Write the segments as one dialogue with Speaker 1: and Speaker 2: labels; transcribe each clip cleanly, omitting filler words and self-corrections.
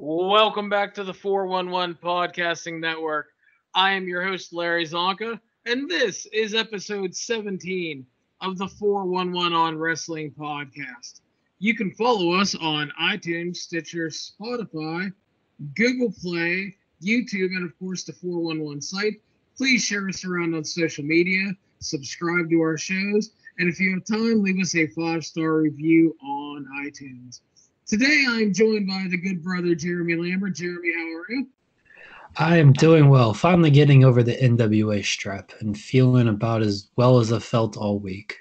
Speaker 1: Welcome back to the 411 Podcasting Network. I am your host, Larry Csonka, and this is episode 17 of the 411 on Wrestling podcast. You can follow us on iTunes, Stitcher, Spotify, Google Play, YouTube, and of course the 411 site. Please share us around on social media, subscribe to our shows, and if you have time, leave us a 5-star review on iTunes. Today, I'm joined by the good brother, Jeremy Lambert. Jeremy, how are you?
Speaker 2: I am doing well. Finally getting over the NWA strep and feeling about as well as I felt all week.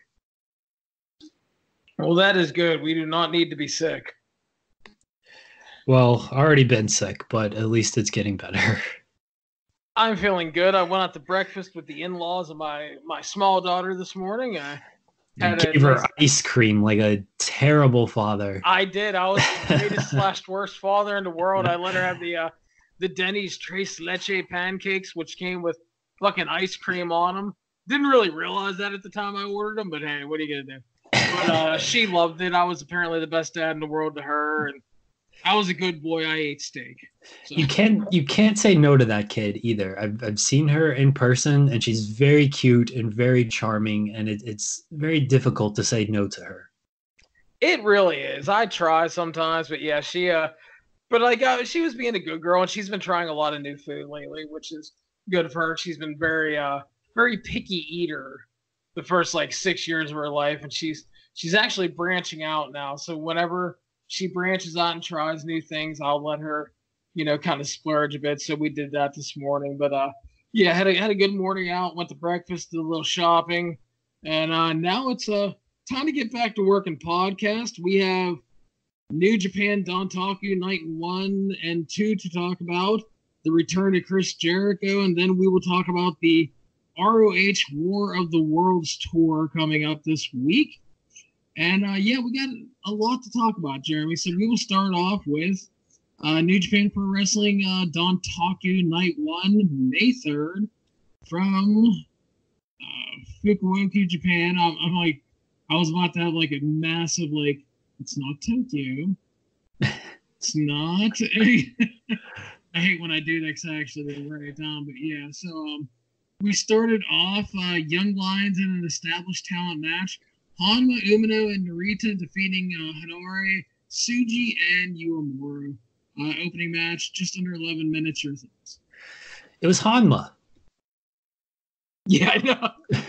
Speaker 1: Well, that is good. We do not need to be sick.
Speaker 2: Well, already been sick, but at least it's getting better.
Speaker 1: I'm feeling good. I went out to breakfast with the in-laws of my small daughter this morning.
Speaker 2: You gave her ice cream like a terrible father.
Speaker 1: I did. I was the greatest / worst father in the world. I let her have the Denny's Tres Leche pancakes, which came with fucking ice cream on them. Didn't really realize that at the time I ordered them, but hey, what are you gonna do? But she loved it. I was apparently the best dad in the world to her, and I was a good boy. I ate steak. So.
Speaker 2: You can't say no to that kid either. I've seen her in person, and she's very cute and very charming, and it's very difficult to say no to her.
Speaker 1: It really is. I try sometimes, but yeah, she was being a good girl, and she's been trying a lot of new food lately, which is good for her. She's been very picky eater the first 6 years of her life, and she's actually branching out now. So whenever she branches out and tries new things, I'll let her, kind of splurge a bit. So we did that this morning. But yeah, had a good morning out. Went to breakfast, did a little shopping, and now it's time to get back to work and podcast. We have New Japan Dontaku Night 1 and 2 to talk about. The return of Chris Jericho, and then we will talk about the ROH War of the Worlds tour coming up this week. And yeah, we got a lot to talk about, Jeremy. So we will start off with New Japan Pro Wrestling Dontaku Night 1, May 3rd, from Fukuoka, Japan. I was about to have a massive it's not Tokyo. It's not. I hate when I do that because I actually didn't write it down. But yeah, so we started off Young Lions in an established talent match. Hanma, Umino, and Narita defeating Hanare, Tsuji, and Uemura. Opening match, just under 11 minutes. Your thoughts?
Speaker 2: It was Hanma.
Speaker 1: Yeah, I know.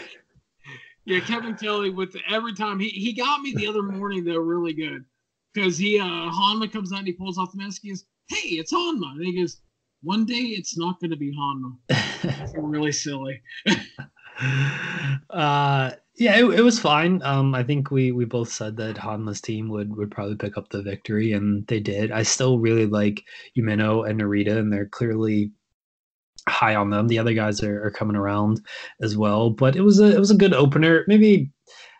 Speaker 1: Yeah, Kevin Kelly with every time he got me the other morning though really good because Hanma comes out and he pulls off the mask. He goes, "Hey, it's Hanma." And he goes, "One day it's not going to be Hanma." It's really silly.
Speaker 2: Yeah, it was fine. I think we both said that Hanma's team would probably pick up the victory, and they did. I still really like Umino and Narita, and they're clearly high on them. The other guys are coming around as well, but it was a good opener. Maybe,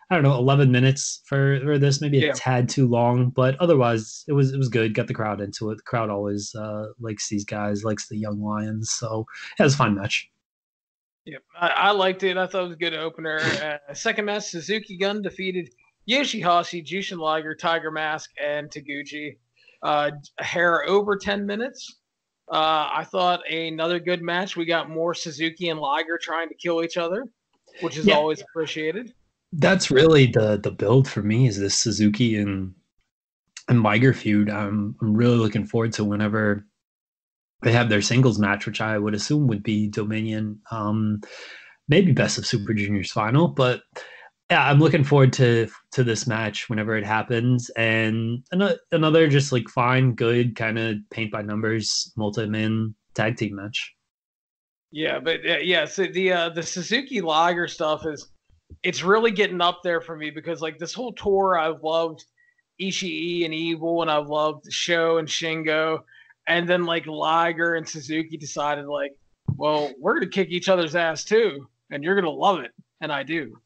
Speaker 2: I don't know, 11 minutes for this, maybe a tad too long, but otherwise it was good. Got the crowd into it. The crowd always likes these guys, likes the Young Lions, so it was a fun match.
Speaker 1: Yep, I liked it. I thought it was a good opener. Second match, Suzuki Gun defeated Yoshihashi, Jushin Liger, Tiger Mask, and Taguchi. A hair over 10 minutes. I thought another good match. We got more Suzuki and Liger trying to kill each other, which is always appreciated.
Speaker 2: That's really the build for me, is this Suzuki and Liger feud. I'm really looking forward to whenever they have their singles match, which I would assume would be Dominion, maybe Best of Super Juniors final. But yeah, I'm looking forward to this match whenever it happens. And another just fine, good kind of paint by numbers multi-man tag team match.
Speaker 1: Yeah, but so the Suzuki Liger stuff it's really getting up there for me because this whole tour I've loved Ishii and Evil, and I've loved Sho and Shingo. And then Liger and Suzuki decided well, we're going to kick each other's ass too. And you're going to love it. And I do.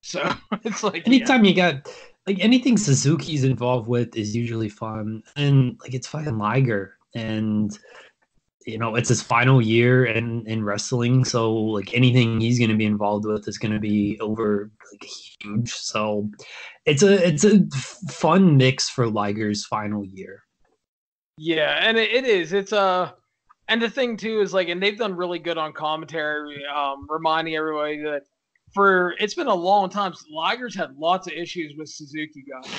Speaker 1: So it's
Speaker 2: anytime you got anything Suzuki's involved with is usually fun. And it's fucking Liger. And it's his final year in wrestling. So anything he's going to be involved with is going to be over huge. So it's a fun mix for Liger's final year.
Speaker 1: Yeah, and it is. It's and the thing too is like, and they've done really good on commentary, reminding everybody that it's been a long time. Liger's had lots of issues with Suzuki guys.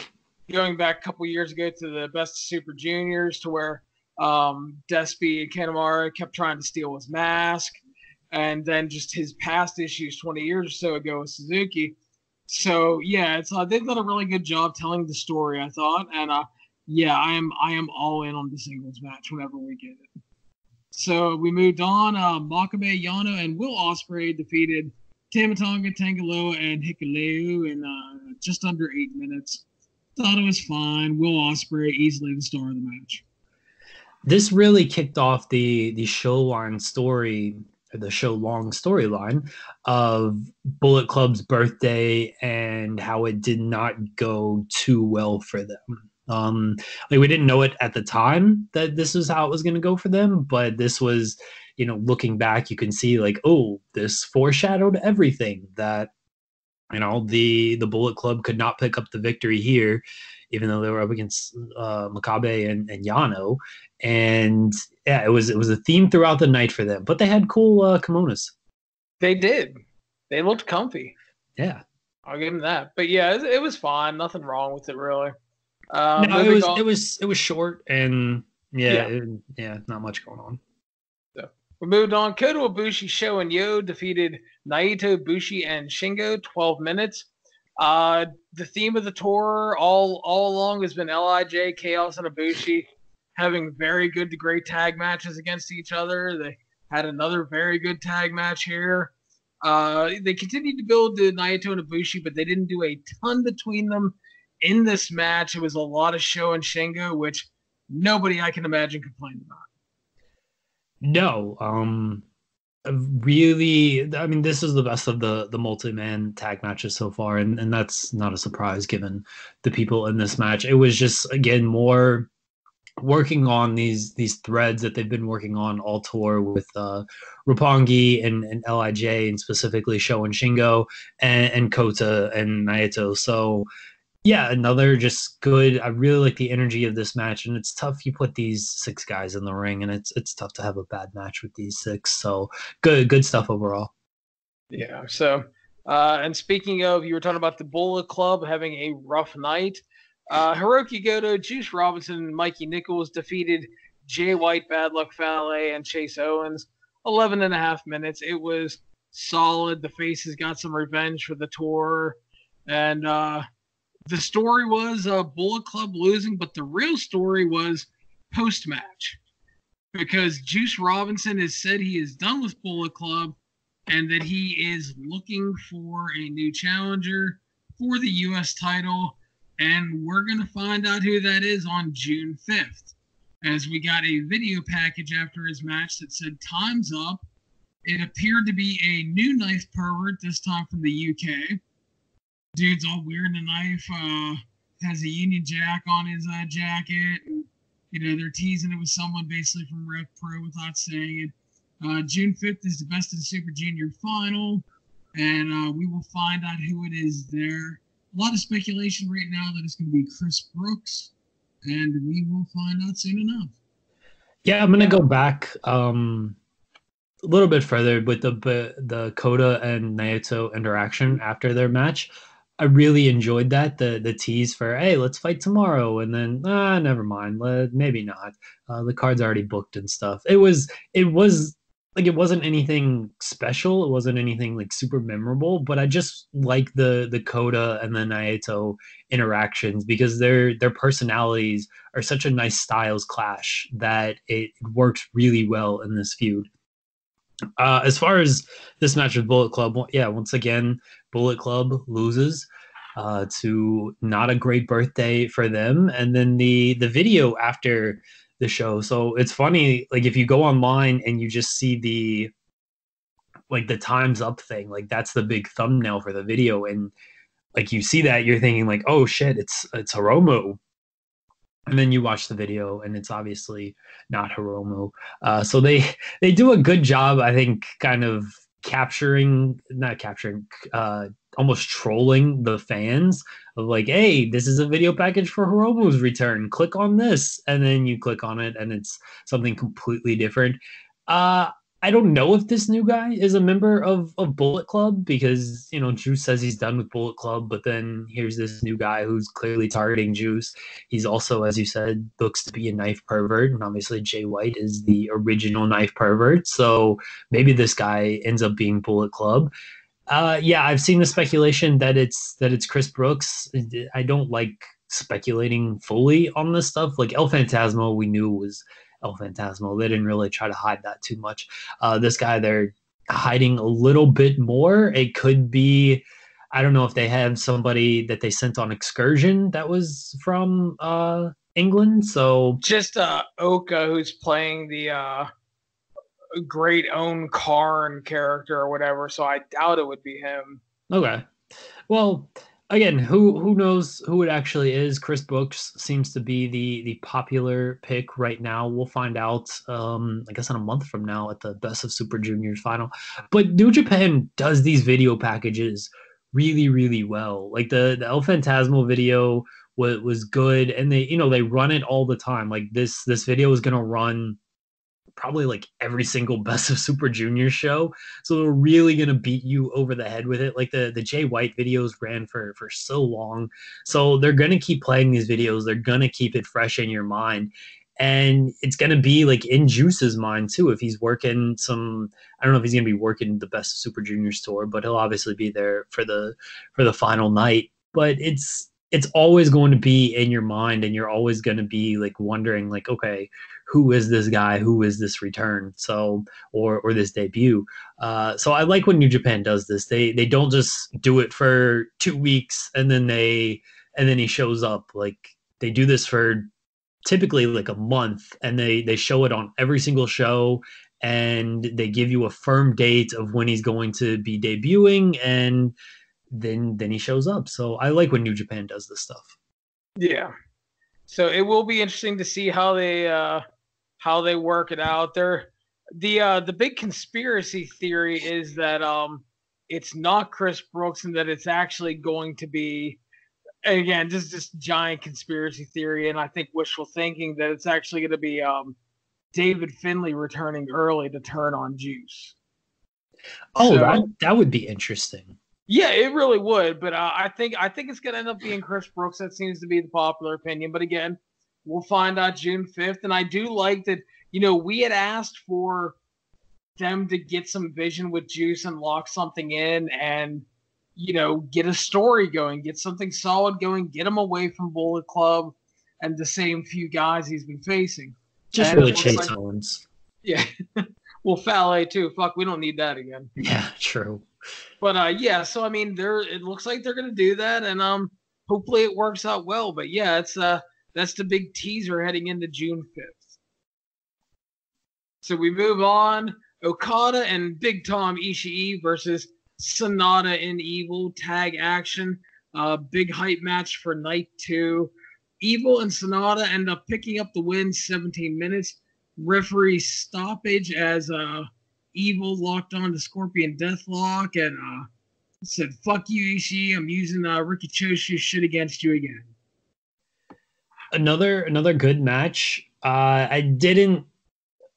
Speaker 1: Going back a couple years ago to the Best of Super Juniors, to where Despy and Kanemaru kept trying to steal his mask, and then just his past issues 20 years or so ago with Suzuki. So yeah, it's they've done a really good job telling the story, I thought, and yeah, I am all in on the singles match whenever we get it. So we moved on. Makabe Yano and Will Ospreay defeated Tamatonga, Tangaloa, and Hikuleu in just under 8 minutes. Thought it was fine. Will Ospreay easily the star of the match.
Speaker 2: This really kicked off the show line story, or the show long storyline of Bullet Club's birthday and how it did not go too well for them. Like, we didn't know it at the time that this was how it was going to go for them, but this was, looking back, you can see like, oh, this foreshadowed everything, that the Bullet Club could not pick up the victory here, even though they were up against Makabe and Yano. And yeah, it was a theme throughout the night for them. But they had cool kimonos.
Speaker 1: They did. They looked comfy.
Speaker 2: Yeah,
Speaker 1: I'll give them that. But yeah, it was fine. Nothing wrong with it really.
Speaker 2: No, it was short, and not much going on.
Speaker 1: So we moved on. Kota Ibushi, Sho, and Yo defeated Naito, Bushi, and Shingo. 12 minutes. The theme of the tour all along has been LIJ, Chaos, and Ibushi having very good to great tag matches against each other. They had another very good tag match here. They continued to build the Naito and Ibushi, but they didn't do a ton between them. In this match, it was a lot of Sho and Shingo, which nobody I can imagine complained about.
Speaker 2: No, really, I mean, this is the best of the multi-man tag matches so far, and that's not a surprise given the people in this match. It was just, again, more working on these threads that they've been working on all tour with Roppongi and LIJ, and specifically Sho and Shingo and Kota and Naito. So yeah, another just good. I really like the energy of this match, and it's tough. You put these 6 guys in the ring, and it's tough to have a bad match with these 6. So good stuff overall.
Speaker 1: Yeah. So, and speaking of, you were talking about the Bullet Club having a rough night. Hiroki Goto, Juice Robinson, and Mikey Nichols defeated Jay White, Bad Luck Fale, and Chase Owens. 11.5 minutes. It was solid. The Faces got some revenge for the tour, and the story was Bullet Club losing, but the real story was post-match, because Juice Robinson has said he is done with Bullet Club and that he is looking for a new challenger for the U.S. title, and we're going to find out who that is on June 5th, as we got a video package after his match that said, "Time's up." It appeared to be a new knife pervert, this time from the UK. Dude's all weird in the knife, has a Union Jack on his jacket. And, they're teasing it with someone basically from Rev Pro without saying it. June 5th is the Best of the Super Junior final, and we will find out who it is there. A lot of speculation right now that it's going to be Chris Brooks, and we will find out soon enough.
Speaker 2: Yeah, I'm going to go back a little bit further with the Kota and Naito interaction after their match. I really enjoyed that, the tease for, hey, let's fight tomorrow, and then never mind, maybe not. The card's already booked and stuff. It was like, it wasn't anything special. It wasn't anything like super memorable, but I just like the Kota and the Naito interactions, because their personalities are such a nice styles clash that it works really well in this feud. As far as this match with Bullet Club, yeah, once again, Bullet Club loses to not a great birthday for them. And then the video after the show. So it's funny, like, if you go online and you just see the time's up thing, like, that's the big thumbnail for the video. And like, you see that, you're thinking like, oh shit, it's Hiromu. And then you watch the video, and it's obviously not Hiromu. So they do a good job, I think, kind of almost trolling the fans of like, hey, this is a video package for Hiromu's return. Click on this. And then you click on it and it's something completely different. I don't know if this new guy is a member of Bullet Club because, Juice says he's done with Bullet Club, but then here's this new guy who's clearly targeting Juice. He's also, as you said, looks to be a knife pervert. And obviously Jay White is the original knife pervert. So maybe this guy ends up being Bullet Club. Yeah, I've seen the speculation that it's Chris Brooks. I don't like speculating fully on this stuff. Like El Phantasmo, we knew was El Phantasmo. They didn't really try to hide that too much. This guy, they're hiding a little bit more. It could be, I don't know if they have somebody that they sent on excursion that was from England. So
Speaker 1: just Oka, who's playing the great own Karn character or whatever. So I doubt it would be him.
Speaker 2: Okay. Well, again, who knows who it actually is? Chris Brooks seems to be the popular pick right now. We'll find out, I guess, in a month from now at the Best of Super Juniors final. But New Japan does these video packages really, really well. Like the El Phantasmo video was good, and they run it all the time. Like this video is gonna run probably like every single Best of Super Junior show. So they're really going to beat you over the head with it. Like the Jay White videos ran for so long. So they're going to keep playing these videos. They're going to keep it fresh in your mind. And it's going to be like in Juice's mind too. If he's working I don't know if he's going to be working the Best of Super Juniors tour, but he'll obviously be there for the final night. But it's always going to be in your mind, and you're always going to be like wondering like, okay, who is this guy? Who is this return? So, or this debut. So I like when New Japan does this. They don't just do it for 2 weeks and then he shows up. Like they do this for typically like a month, and they show it on every single show, and they give you a firm date of when he's going to be debuting, and then he shows up. So I like when New Japan does this stuff.
Speaker 1: Yeah. So it will be interesting to see how they work it out. The big conspiracy theory is that it's not Chris Brooks and that it's actually going to be, again, just this giant conspiracy theory, and I think wishful thinking, that it's actually going to be David Finlay returning early to turn on Juice.
Speaker 2: Oh, so, that would be interesting.
Speaker 1: Yeah, it really would, but I think it's going to end up being Chris Brooks. That seems to be the popular opinion. But again, we'll find out June 5th, and I do like that. We had asked for them to get some vision with Juice and lock something in, and get a story going, get something solid going, get him away from Bullet Club and the same few guys he's been facing.
Speaker 2: Just really Chase Owens.
Speaker 1: Yeah, well, Fale too. Fuck, we don't need that again.
Speaker 2: Yeah, true.
Speaker 1: But yeah, so I mean, it looks like they're gonna do that, and hopefully it works out well. But yeah, it's that's the big teaser heading into June 5th. So we move on. Okada and Big Tom Ishii versus Sonata and Evil tag action. Big hype match for night 2. Evil and Sonata end up picking up the win, 17 minutes. Referee stoppage as Evil locked on to Scorpion Deathlock and said, "Fuck you, Ishii. I'm using Ricky Choshu's shit against you again."
Speaker 2: Another good match.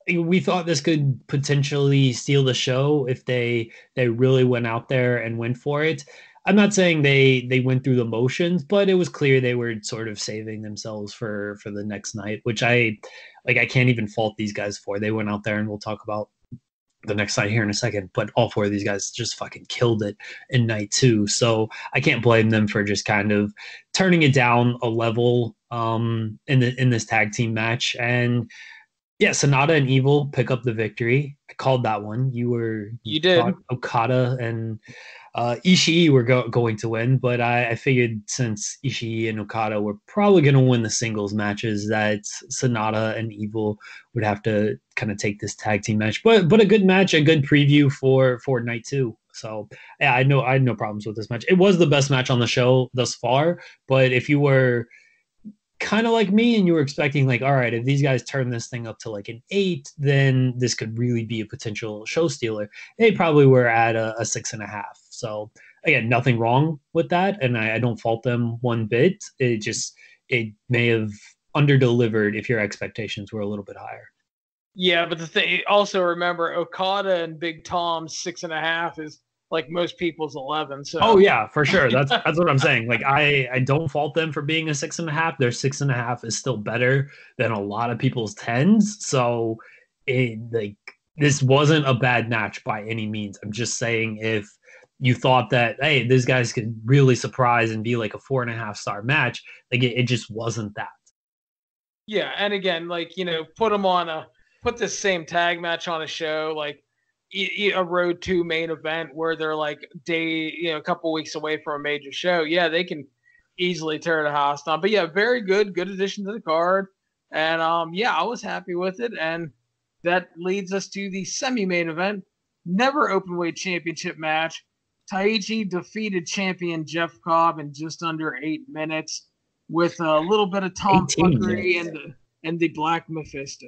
Speaker 2: We thought this could potentially steal the show if they really went out there and went for it. I'm not saying they went through the motions, but it was clear they were sort of saving themselves for the next night, which I can't even fault these guys for. They went out there, and we'll talk about the next night here in a second, but all 4 of these guys just fucking killed it in night 2. So I can't blame them for just kind of turning it down a level in this tag team match. And yeah, Sonata and Evil pick up the victory. I called that one. You
Speaker 1: did.
Speaker 2: Okada and Ishii were going to win, but I figured since Ishii and Okada were probably going to win the singles matches, that Sonata and Evil would have to kind of take this tag team match. But a good match, a good preview for night 2. So yeah, I had no problems with this match. It was the best match on the show thus far, but if you were kind of like me and you were expecting like, all right, if these guys turn this thing up to like an 8, then this could really be a potential show stealer, they probably were at a 6.5. So again, nothing wrong with that, and I don't fault them one bit. It may have under-delivered if your expectations were a little bit higher.
Speaker 1: Yeah, but the thing also remember Okada and Big Tom's 6.5 is like most people's 11. So
Speaker 2: oh yeah, for sure. That's what I'm saying. Like I don't fault them for being a 6.5. Their 6.5 is still better than a lot of people's tens. So it like this wasn't a bad match by any means. I'm just saying if you thought that hey, these guys could really surprise and be like a 4.5 star match, like it just wasn't that.
Speaker 1: yeah, and again, like put this same tag match on a show like a Road to main event where they're like a couple weeks away from a major show. Yeah, they can easily tear the house down. But yeah, very good addition to the card, and yeah, I was happy with it, and that leads us to the semi-main event, never openweight championship match. Taichi defeated champion Jeff Cobb in just under 8 minutes with a little bit of tomfuckery and the Black Mephisto.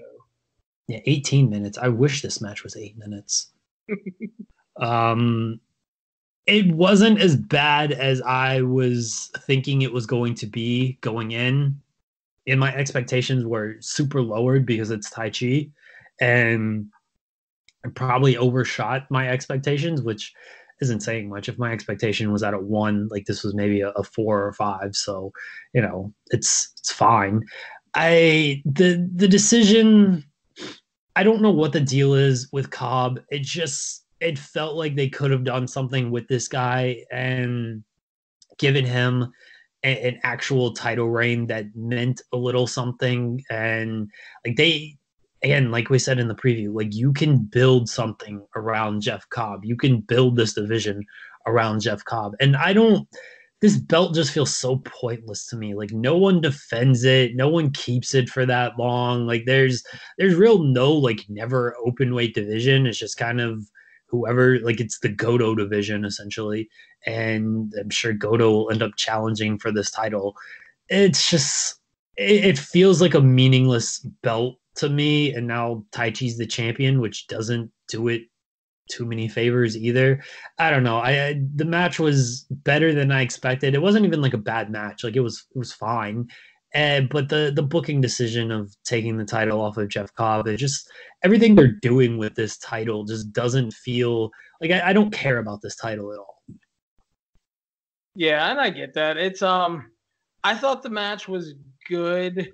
Speaker 2: Yeah, 18 minutes. I wish this match was 8 minutes. It wasn't as bad as I was thinking it was going to be going in. And my expectations were super lowered because it's Taichi. And I probably overshot my expectations, which isn't saying much. If my expectation was at a 1, like this was maybe a 4 or 5. So, it's fine. The decision, I don't know what the deal is with Cobb. It felt like they could have done something with this guy and given him an actual title reign that meant a little something. And like again, like we said in the preview, like you can build something around Jeff Cobb. You can build this division around Jeff Cobb. And this belt just feels so pointless to me. Like no one defends it. No one keeps it for that long. Like there's no like never open weight division. It's just kind of whoever, like it's the Goto division essentially. And I'm sure Goto will end up challenging for this title. It's just, it feels like a meaningless belt to me. And now Taichi's the champion, which doesn't do it too many favors either. I don't know. The match was better than I expected. It wasn't even like a bad match. Like it was fine. But the booking decision of taking the title off of Jeff Cobb, it just everything they're doing with this title just doesn't feel like I don't care about this title at all.
Speaker 1: Yeah, and I get that. It's I thought the match was good,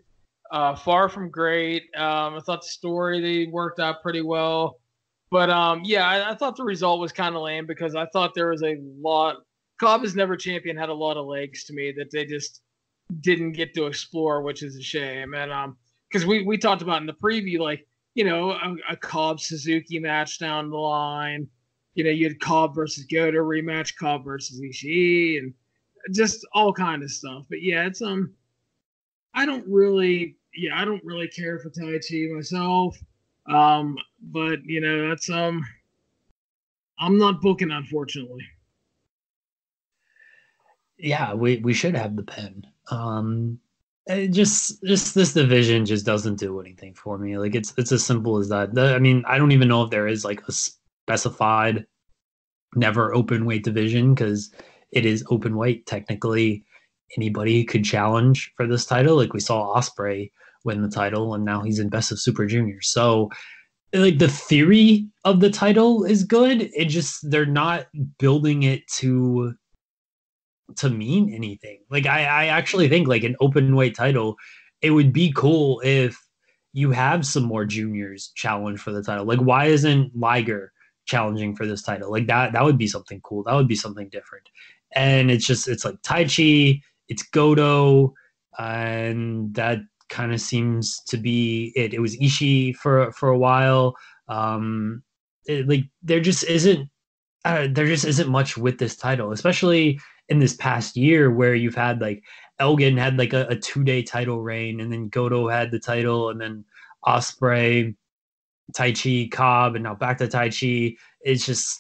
Speaker 1: far from great. I thought the story they worked out pretty well. But yeah, I thought the result was kind of lame because I thought there was a lot. Cobb is never champion had a lot of legs to me that they just didn't get to explore, which is a shame. And because we talked about in the preview, like a Cobb Suzuki match down the line. You had Cobb versus Goto rematch, Cobb versus Ishii, and just all kind of stuff. But yeah, it's I don't really care for Taichi myself. But that's I'm not booking, unfortunately.
Speaker 2: Yeah, we should have the pen. Just this division just doesn't do anything for me. Like it's as simple as that. I mean, I don't even know if there is like a specified never open weight division because it is open weight. Technically, anybody could challenge for this title. Like we saw Ospreay win the title, and now he's in Best of Super Junior. So, like the theory of the title is good. It just they're not building it to mean anything. Like I actually think like an open weight title, it would be cool if you have some more juniors challenge for the title. Like why isn't Liger challenging for this title? Like that would be something cool. That would be something different. And it's like Taichi, it's Goto, and that kind of seems to be it. It was Ishii for a while. Like there just isn't much with this title, especially in this past year where you've had like Elgin had like a 2-day title reign, and then Goto had the title, and then Ospreay, Taichi, Cobb, and now back to Taichi. It's just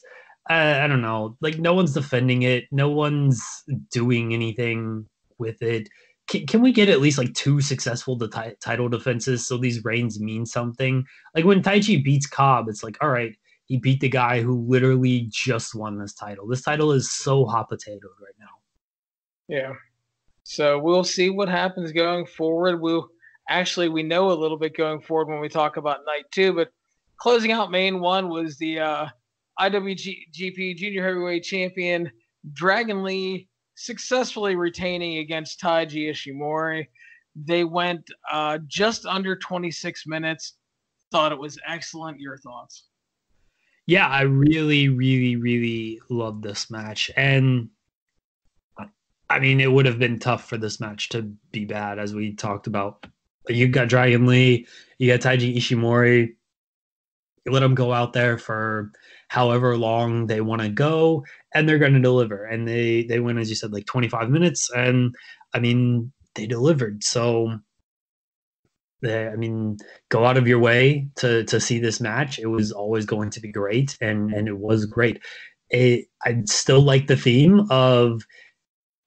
Speaker 2: I don't know. Like no one's defending it. No one's doing anything with it. Can we get at least like 2 successful title defenses so these reigns mean something? Like when Taichi beats Cobb, it's like, all right, he beat the guy who literally just won this title. This title is so hot potatoed right now.
Speaker 1: Yeah. So we'll see what happens going forward. We know a little bit going forward when we talk about night 2, but closing out main 1 was the IWGP Junior Heavyweight Champion Dragon Lee successfully retaining against Taiji Ishimori. They went just under 26 minutes. Thought it was excellent. Your thoughts?
Speaker 2: Yeah, I really, really, really loved this match. And I mean, it would have been tough for this match to be bad, as we talked about. You got Dragon Lee, you got Taiji Ishimori. You let them go out there for however long they want to go, and they're going to deliver. And they went, as you said, like 25 minutes. And I mean, they delivered. So, I mean, go out of your way to see this match. It was always going to be great, and it was great. I still like the theme of,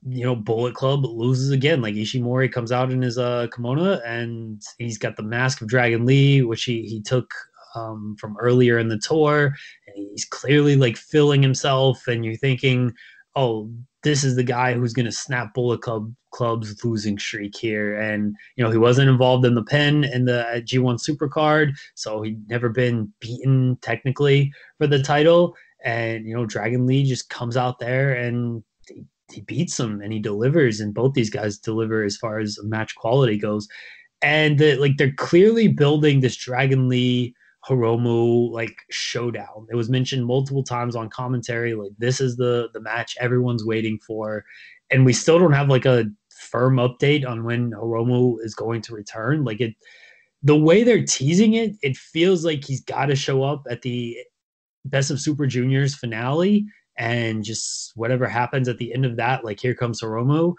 Speaker 2: Bullet Club loses again. Like Ishimori comes out in his kimono, and he's got the mask of Dragon Lee, which he took from earlier in the tour, and he's clearly like filling himself, and you're thinking, oh, this is the guy who's going to snap Bullet Club's losing streak here. And, he wasn't involved in the pin in the G1 Supercard, so he'd never been beaten technically for the title. And, Dragon Lee just comes out there and he beats him and he delivers. And both these guys deliver as far as match quality goes. And they're clearly building this Dragon Lee Hiromu showdown. It was mentioned multiple times on commentary. Like, this is the match everyone's waiting for, and we still don't have a firm update on when Hiromu is going to return. The way they're teasing it, it feels like he's got to show up at the Best of Super Juniors finale, and just whatever happens at the end of that, here comes Hiromu.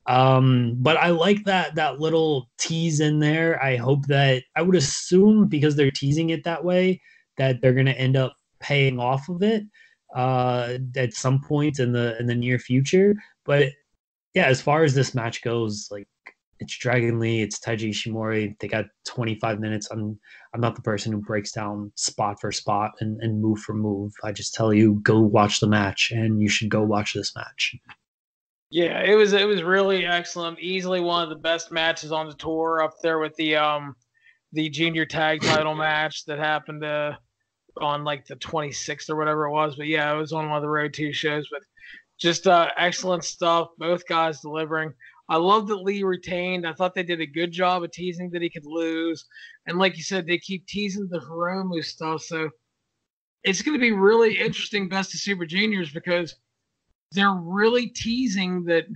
Speaker 2: But I like that little tease in there. I hope that, I would assume, because they're teasing it that way, that they're going to end up paying off of it at some point in the near future. But yeah, as far as this match goes, it's Dragon Lee, it's Taiji Ishimori. They got 25 minutes. I'm not the person who breaks down spot for spot and move for move. I just tell you, go watch the match, and you should go watch this match.
Speaker 1: Yeah, it was really excellent. Easily one of the best matches on the tour, up there with the junior tag title match that happened on the 26th or whatever it was. But yeah, it was on one of the Road 2 shows. But just excellent stuff. Both guys delivering. I love that Lee retained. I thought they did a good job of teasing that he could lose. And like you said, they keep teasing the Hiromu stuff. So it's going to be really interesting, Best of Super Juniors, because they're really teasing that,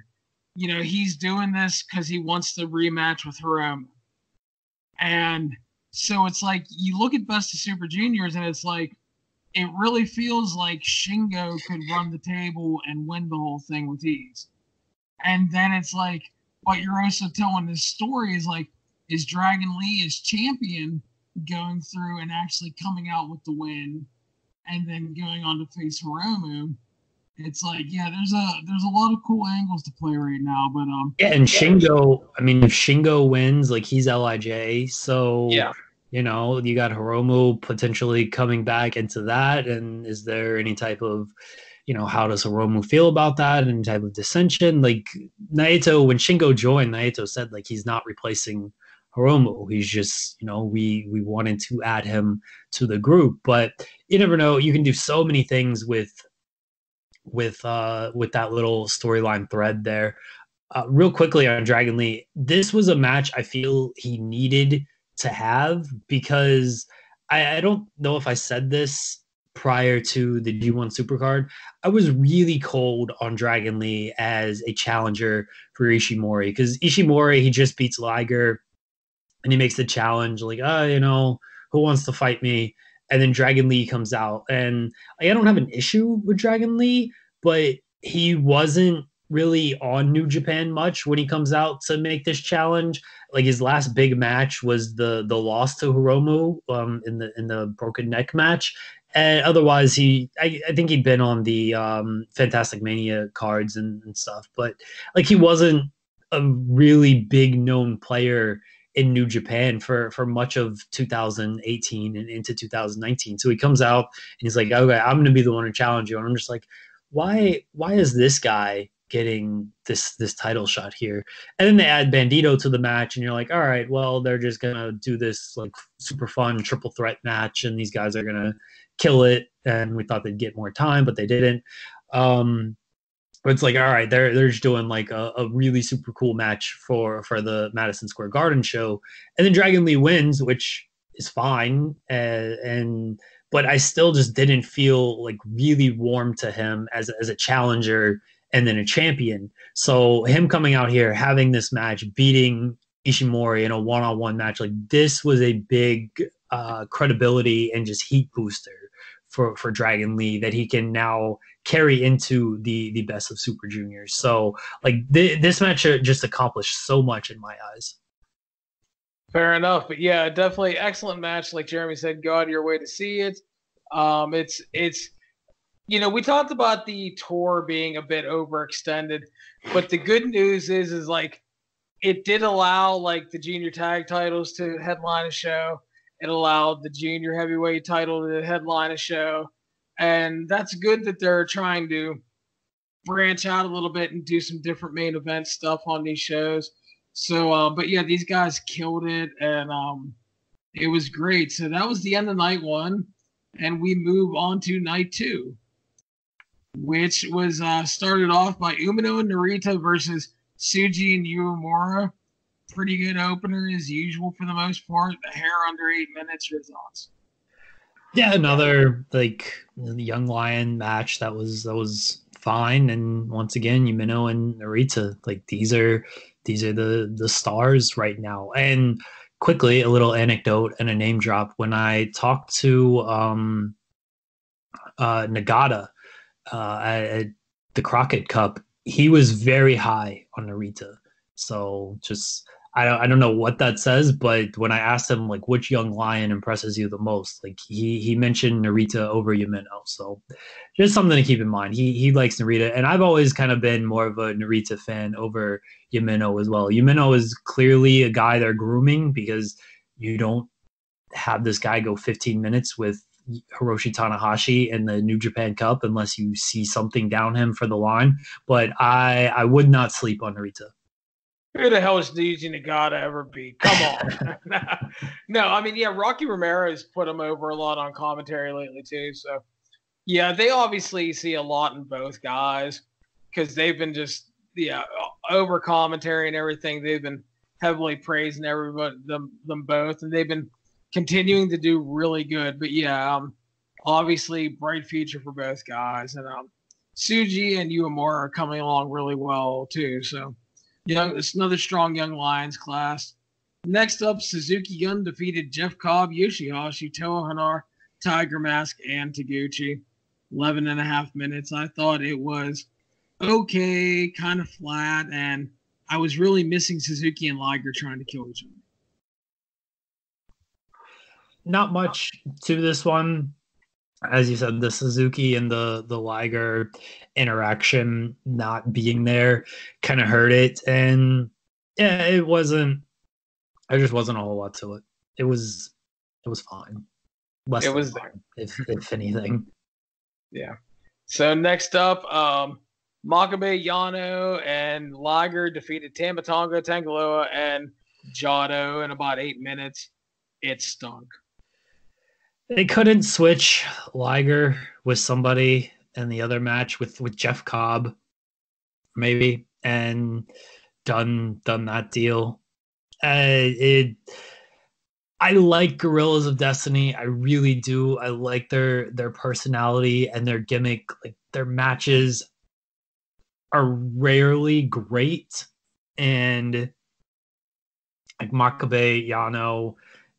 Speaker 1: he's doing this because he wants to rematch with Hiromu. And so it's you look at Best of Super Juniors, and it's it really feels like Shingo could run the table and win the whole thing with ease. And then it's what you're also telling this story is Dragon Lee as champion going through and actually coming out with the win, and then going on to face Hiromu. It's there's a lot of cool angles to play right now, but
Speaker 2: yeah, and Shingo, I mean, if Shingo wins, he's LIJ, so
Speaker 1: yeah,
Speaker 2: you got Hiromu potentially coming back into that, and is there any type of, how does Hiromu feel about that, and type of dissension? Naito, when Shingo joined, Naito said he's not replacing Hiromu. He's just, we wanted to add him to the group, but you never know. You can do so many things with that little storyline thread there. Real quickly on Dragon Lee, this was a match I feel he needed to have, because I don't know if I said this prior to the G1 Supercard. I was really cold on Dragon Lee as a challenger for Ishimori, because Ishimori, he just beats Liger and he makes the challenge who wants to fight me? And then Dragon Lee comes out, and I don't have an issue with Dragon Lee, but he wasn't really on New Japan much when he comes out to make this challenge. His last big match was the loss to Hiromu in the broken neck match, and otherwise I think he'd been on the Fantastic Mania cards and stuff, but he wasn't a really big known player in New Japan for much of 2018 and into 2019. So he comes out and he's like, okay, I'm going to be the one to challenge you. And I'm just like, why is this guy getting this title shot here? And then they add Bandito to the match, and you're like, all right, well, they're just gonna do this like super fun triple threat match, and these guys are gonna kill it. And we thought they'd get more time, but they didn't. But it's like, all right, they're just doing like a really super cool match for the Madison Square Garden show, and then Dragon Lee wins, which is fine, but I still just didn't feel like really warm to him as a challenger and then a champion. So him coming out here, having this match, beating Ishimori in a one-on-one match, like this was a big credibility and just heat booster for Dragon Lee that he can now carry into the best of Super Juniors. So like this match just accomplished so much in my eyes.
Speaker 1: Fair enough, but yeah, definitely excellent match. Like Jeremy said, go out of your way to see it. It's we talked about the tour being a bit overextended, but the good news is like it did allow like the junior tag titles to headline a show. It allowed the junior heavyweight title to headline a show, and that's good that they're trying to branch out a little bit and do some different main event stuff on these shows. So, but yeah, these guys killed it, and it was great. So that was the end of night one, and we move on to night two, which was started off by Umino and Narita versus Tsuji and Uemura. Pretty good opener as usual for the most part. The hair under 8 minutes. Your thoughts?
Speaker 2: Yeah, another like Young Lion match that was fine. And once again, Umino and Narita, like these are the stars right now. And quickly, a little anecdote and a name drop. When I talked to Nagata at the Crockett Cup, he was very high on Narita. So just I don't know what that says, but when I asked him like which Young Lion impresses you the most, like he mentioned Narita over Umino. So just something to keep in mind. He likes Narita, and I've always kind of been more of a Narita fan over Umino as well. Umino is clearly a guy they're grooming because you don't have this guy go 15 minutes with Hiroshi Tanahashi in the New Japan Cup unless you see something down him for the line. But I would not sleep on Narita.
Speaker 1: Who the hell is Yuji Nagata ever be? Come on. No, I mean, yeah, Rocky Romero's put him over a lot on commentary lately, too. So, yeah, they obviously see a lot in both guys because they've been just, over commentary and everything. They've been heavily praising everybody, them both, and they've been continuing to do really good. But, yeah, obviously, bright future for both guys. And Tsuji and Uemura are coming along really well, too. So, it's another strong Young Lions class. Next up, Suzuki Gun defeated Jeff Cobb, Yoshihashi, Toa Hanar, Tiger Mask, and Taguchi. 11 and a half minutes. I thought it was okay, kind of flat, and I was really missing Suzuki and Liger trying to kill each other.
Speaker 2: Not much to this one. As you said, the Suzuki and the Liger interaction not being there kind of hurt it. And yeah, there just wasn't a whole lot to it. It was fine. Less than fine, if anything.
Speaker 1: Yeah. So next up, Makabe, Yano, and Liger defeated Tama Tonga, Tangaloa, and Jado in about 8 minutes. It stunk.
Speaker 2: They couldn't switch Liger with somebody in the other match with Jeff Cobb, maybe, and done that deal. I like Gorillas of Destiny. I really do. I like their personality and their gimmick. Like their matches are rarely great, and like Makabe, Yano,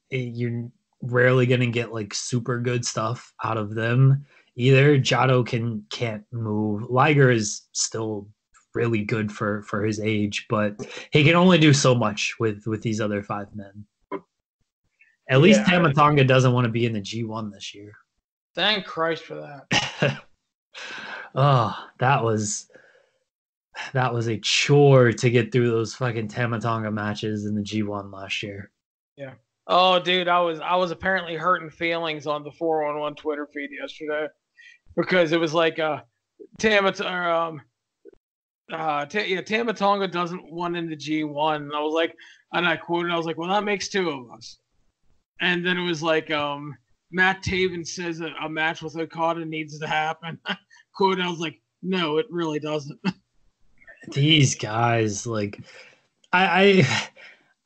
Speaker 2: you're rarely gonna get like super good stuff out of them either. Jado can't move. Liger is still really good for his age, but he can only do so much with these other 5 men. At least Tama Tonga doesn't want to be in the G1 this year.
Speaker 1: Thank Christ for that.
Speaker 2: Oh, that was that was a chore to get through those fucking Tamatonga matches in the G1 last year.
Speaker 1: Yeah. Oh, dude, I was apparently hurting feelings on the 411 Twitter feed yesterday because it was like Tamatonga doesn't want in the G1, and I was like, and I quoted, I was like, well, that makes two of us. And then it was like, Matt Taven says a match with Okada needs to happen. Quote, I was like, no, it really doesn't.
Speaker 2: These guys, like, I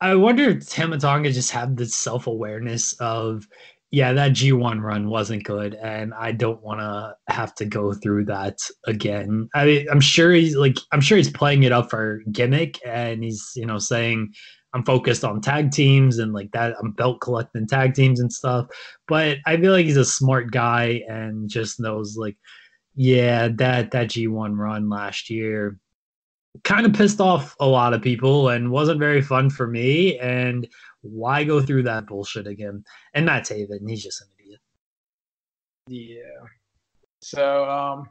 Speaker 2: wonder if Tamatonga just had this self-awareness of, yeah, that G1 run wasn't good, and I don't want to have to go through that again. I'm sure he's playing it up for gimmick, and he's, saying, I'm focused on tag teams and like that. I'm belt collecting tag teams and stuff. But I feel like he's a smart guy and just knows, like, yeah, that G1 run last year kind of pissed off a lot of people and wasn't very fun for me. And why go through that bullshit again? And Matt Taven, he's just an idiot.
Speaker 1: Yeah. So,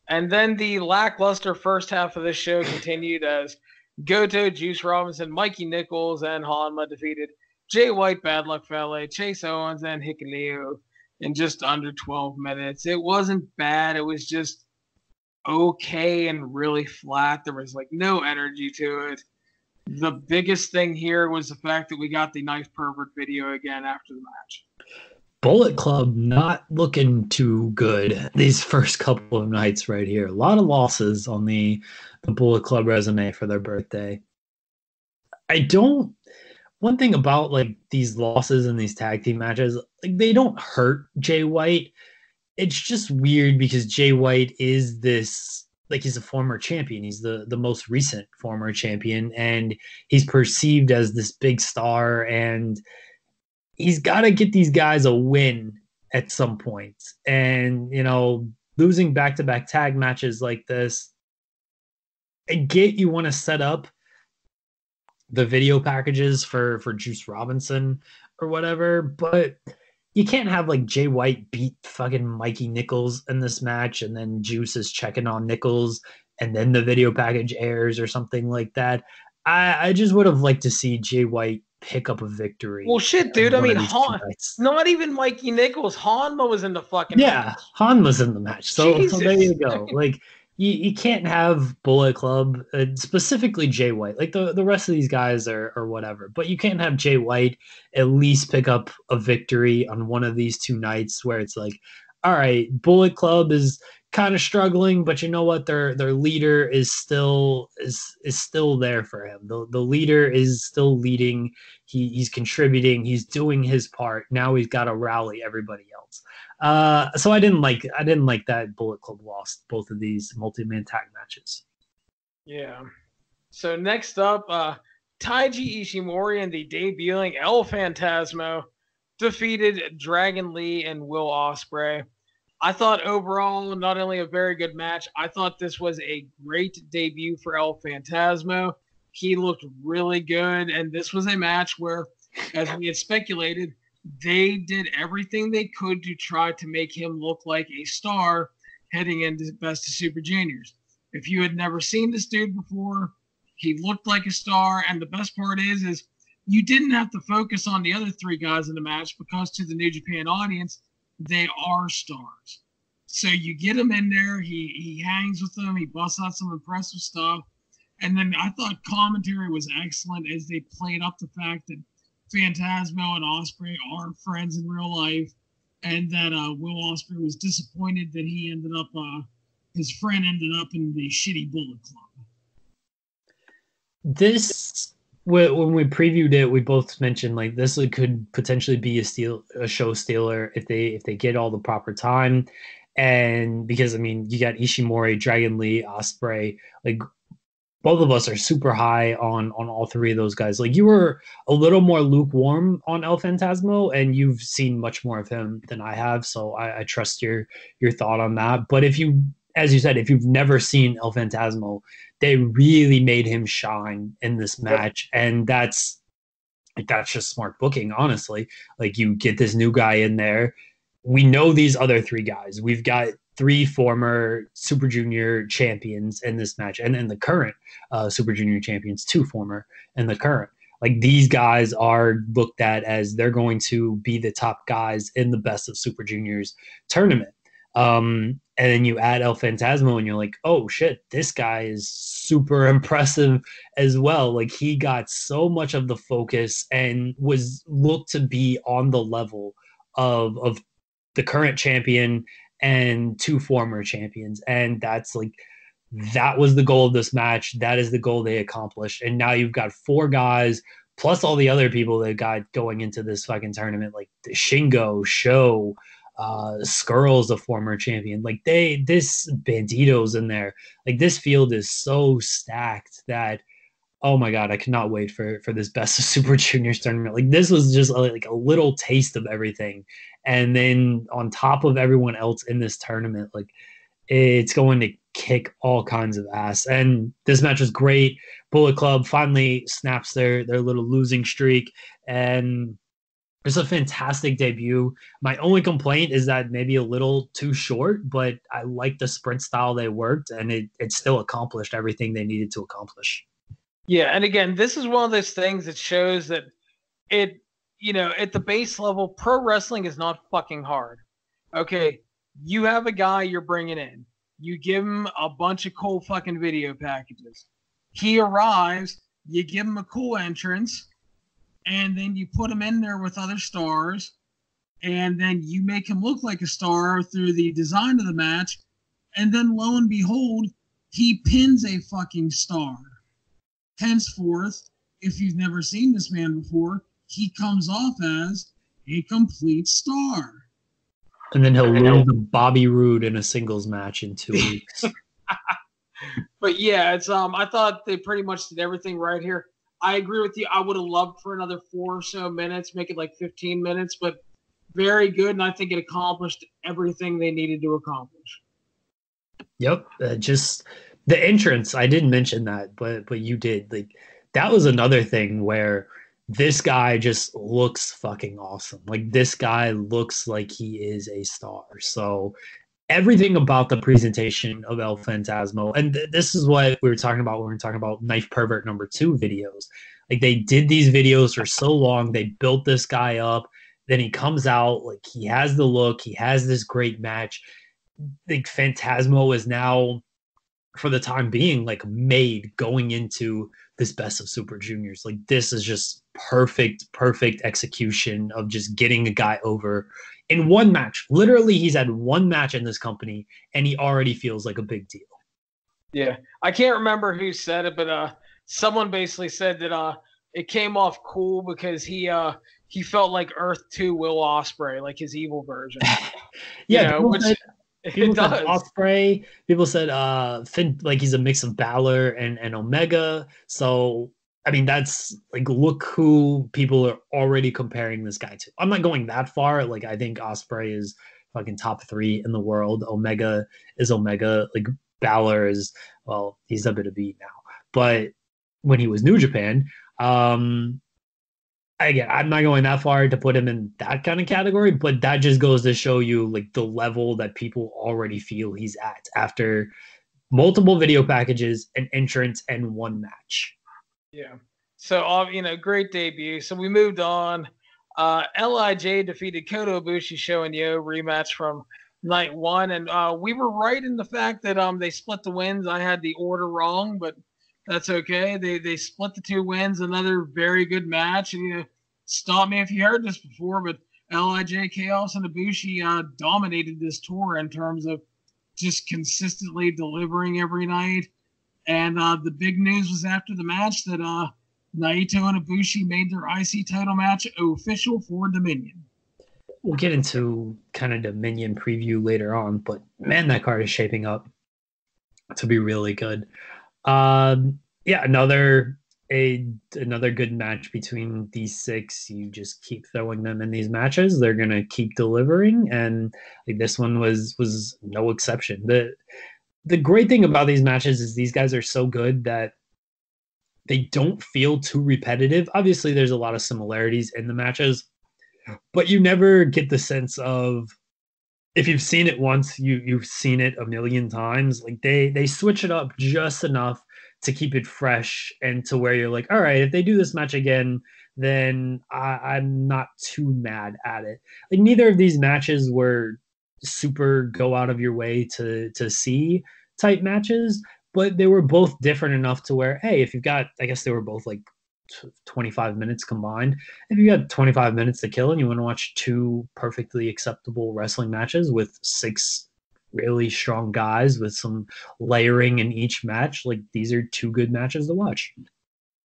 Speaker 1: and then the lackluster first half of this show continued as Goto, Juice Robinson, Mikey Nichols, and Hanma defeated Jay White, Bad Luck Fale, Chase Owens, and Hikuleo in just under 12 minutes. It wasn't bad. It was just okay and really flat. There was like no energy to it. The biggest thing here was the fact that we got the Knife Pervert video again after the match.
Speaker 2: Bullet Club not looking too good these first couple of nights right here. A lot of losses on the Bullet Club resume for their birthday. One thing about like these losses in these tag team matches, like they don't hurt Jay White. It's just weird because Jay White is this, like, he's a former champion. He's the most recent former champion, and he's perceived as this big star, and he's got to get these guys a win at some point. And, losing back-to-back tag matches like this, I get you want to set up the video packages for Juice Robinson or whatever, but you can't have like Jay White beat fucking Mikey Nichols in this match and then Juice is checking on Nichols and then the video package airs or something like that. I just would have liked to see Jay White pick up a victory.
Speaker 1: Well, shit, dude. I mean, not even Mikey Nichols. Hanma was in the fucking
Speaker 2: match. Hanma's in the match. So there you go. Like, you can't have Bullet Club, specifically Jay White. Like the rest of these guys are whatever, but you can't have Jay White at least pick up a victory on one of these two nights where it's like, all right, Bullet Club is kind of struggling, but you know what? Their leader is still there for him. The leader is still leading. He's contributing. He's doing his part. Now he's got to rally everybody else. So I didn't like that Bullet Club lost both of these multi-man tag matches.
Speaker 1: Yeah. So next up, Taiji Ishimori and the debuting El Phantasmo defeated Dragon Lee and Will Ospreay. I thought overall, not only a very good match, I thought this was a great debut for El Phantasmo. He looked really good, and this was a match where, as we had speculated, they did everything they could to try to make him look like a star heading into Best of Super Juniors. If you had never seen this dude before, he looked like a star, and the best part is you didn't have to focus on the other three guys in the match because to the New Japan audience, they are stars. So you get him in there, he hangs with them, he busts out some impressive stuff, and then I thought commentary was excellent as they played up the fact that Phantasmo and Ospreay are friends in real life, and that Will Ospreay was disappointed that he ended up, his friend ended up in the shitty Bullet Club.
Speaker 2: This, when we previewed it, we both mentioned like this could potentially be a show stealer if they get all the proper time, and because I mean you got Ishimori, Dragon Lee, Ospreay, like. Both of us are super high on all three of those guys. Like you were a little more lukewarm on El Phantasmo, and you've seen much more of him than I have. So I trust your thought on that. But if you, as you said, if you've never seen El Phantasmo, they really made him shine in this match, and that's just smart booking, honestly. Like you get this new guy in there. We know these other three guys. We've got three former Super Junior champions in this match, and then the current Super Junior champions, two former in the current. Like these guys are looked at as they're going to be the top guys in the Best of Super Juniors tournament. And then you add El Phantasmo and you're like, oh shit, this guy is super impressive as well. Like he got so much of the focus and was looked to be on the level of the current champion and two former champions. And that's like, that was the goal of this match. That is the goal they accomplished. And now you've got four guys plus all the other people that got going into this fucking tournament, like Shingo, Sho, Skrull's a former champion. Like this Bandito's in there. Like this field is so stacked that, oh my God, I cannot wait for this Best of Super Juniors tournament. Like this was just like a little taste of everything. And then on top of everyone else in this tournament, like it's going to kick all kinds of ass. And this match was great. Bullet Club finally snaps their little losing streak. And it's a fantastic debut. My only complaint is that maybe a little too short, but I like the sprint style they worked, and it still accomplished everything they needed to accomplish.
Speaker 1: Yeah, and again, this is one of those things that shows that it, at the base level, pro wrestling is not fucking hard. Okay, you have a guy you're bringing in. You give him a bunch of cool fucking video packages. He arrives, you give him a cool entrance, and then you put him in there with other stars, and then you make him look like a star through the design of the match, and then lo and behold, he pins a fucking star. Henceforth, if you've never seen this man before, he comes off as a complete star.
Speaker 2: And then he'll lose to Bobby Roode in a singles match in 2 weeks.
Speaker 1: But yeah, it's I thought they pretty much did everything right here. I agree with you. I would have loved for another 4 or so minutes, make it like 15 minutes, but very good. And I think it accomplished everything they needed to accomplish.
Speaker 2: Yep. Just the entrance. I didn't mention that, but you did. Like that was another thing where this guy just looks fucking awesome. Like this guy looks like he is a star. So everything about the presentation of El Phantasmo, and this is what we were talking about when we were talking about Knife Pervert #2 videos. Like they did these videos for so long, they built this guy up, then he comes out, like he has the look, he has this great match. Like Phantasmo is now, for the time being, like made going into this Best of Super Juniors. Like this is just perfect execution of just getting a guy over in one match. Literally, he's had one match in this company, and he already feels like a big deal.
Speaker 1: Yeah, I can't remember who said it, but someone basically said that it came off cool because he felt like Earth 2 Will Ospreay, like his evil version.
Speaker 2: Yeah,
Speaker 1: which
Speaker 2: people said Ospreay. People said Finn, like he's a mix of Balor and Omega. So I mean, that's like, look who people are already comparing this guy to. I'm not going that far. Like, I think Ospreay is fucking top 3 in the world. Omega is Omega. Like, Balor is, well, he's WWE now. But when he was New Japan, again, I'm not going that far to put him in that kind of category, but that just goes to show you, like, the level that people already feel he's at after multiple video packages, an entrance, and one match.
Speaker 1: Yeah. So, great debut. So we moved on. LIJ defeated Kota Ibushi, Sho and Yo rematch from night 1. And we were right in the fact that they split the wins. I had the order wrong, but that's okay. They split the 2 wins. Another very good match. And, stop me if you heard this before, but LIJ, Chaos, and Ibushi dominated this tour in terms of just consistently delivering every night. And the big news was after the match that Naito and Ibushi made their IC title match official for Dominion.
Speaker 2: We'll get into kind of Dominion preview later on, but man, that card is shaping up to be really good. Another good match between these 6. You just keep throwing them in these matches. They're gonna keep delivering, and like this one was no exception. The great thing about these matches is these guys are so good that they don't feel too repetitive. Obviously, there's a lot of similarities in the matches, but you never get the sense of if you've seen it once, you've seen it a million times. Like they switch it up just enough to keep it fresh and to where you're like, all right, if they do this match again, then I'm not too mad at it. Like neither of these matches were super go out of your way to see type matches, but they were both different enough to where, hey, if you've got, I guess they were both like 25 minutes combined. If you got 25 minutes to kill and you want to watch two perfectly acceptable wrestling matches with six really strong guys with some layering in each match, like these are two good matches to watch.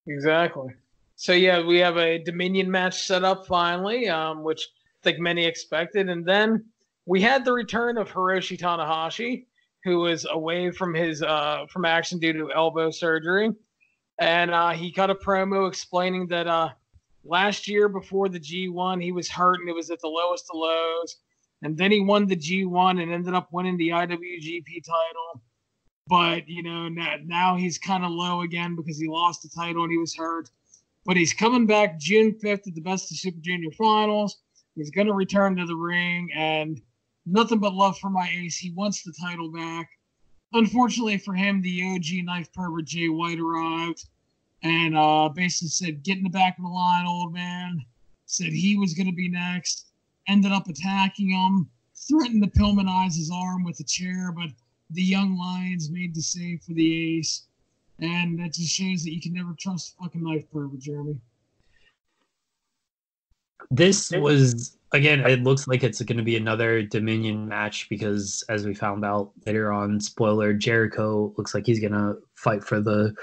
Speaker 1: Exactly. So yeah, we have a Dominion match set up finally, which I think many expected, and then we had the return of Hiroshi Tanahashi, who was away from his from action due to elbow surgery, and he cut a promo explaining that last year before the G1 he was hurt and it was at the lowest of lows, and then he won the G1 and ended up winning the IWGP title. But you know now he's kind of low again because he lost the title and he was hurt. But he's coming back June 5th at the Best of Super Junior Finals. He's going to return to the ring, and nothing but love for my ace. He wants the title back. Unfortunately for him, the OG knife pervert Jay White arrived and basically said, get in the back of the line, old man. Said he was going to be next. Ended up attacking him. Threatened to Pillmanize his arm with a chair, but the Young Lions made the save for the ace. And that just shows that you can never trust fucking knife pervert, Jeremy.
Speaker 2: This was, again, it looks like it's going to be another Dominion match because, as we found out later on, spoiler, Jericho looks like he's going to fight for the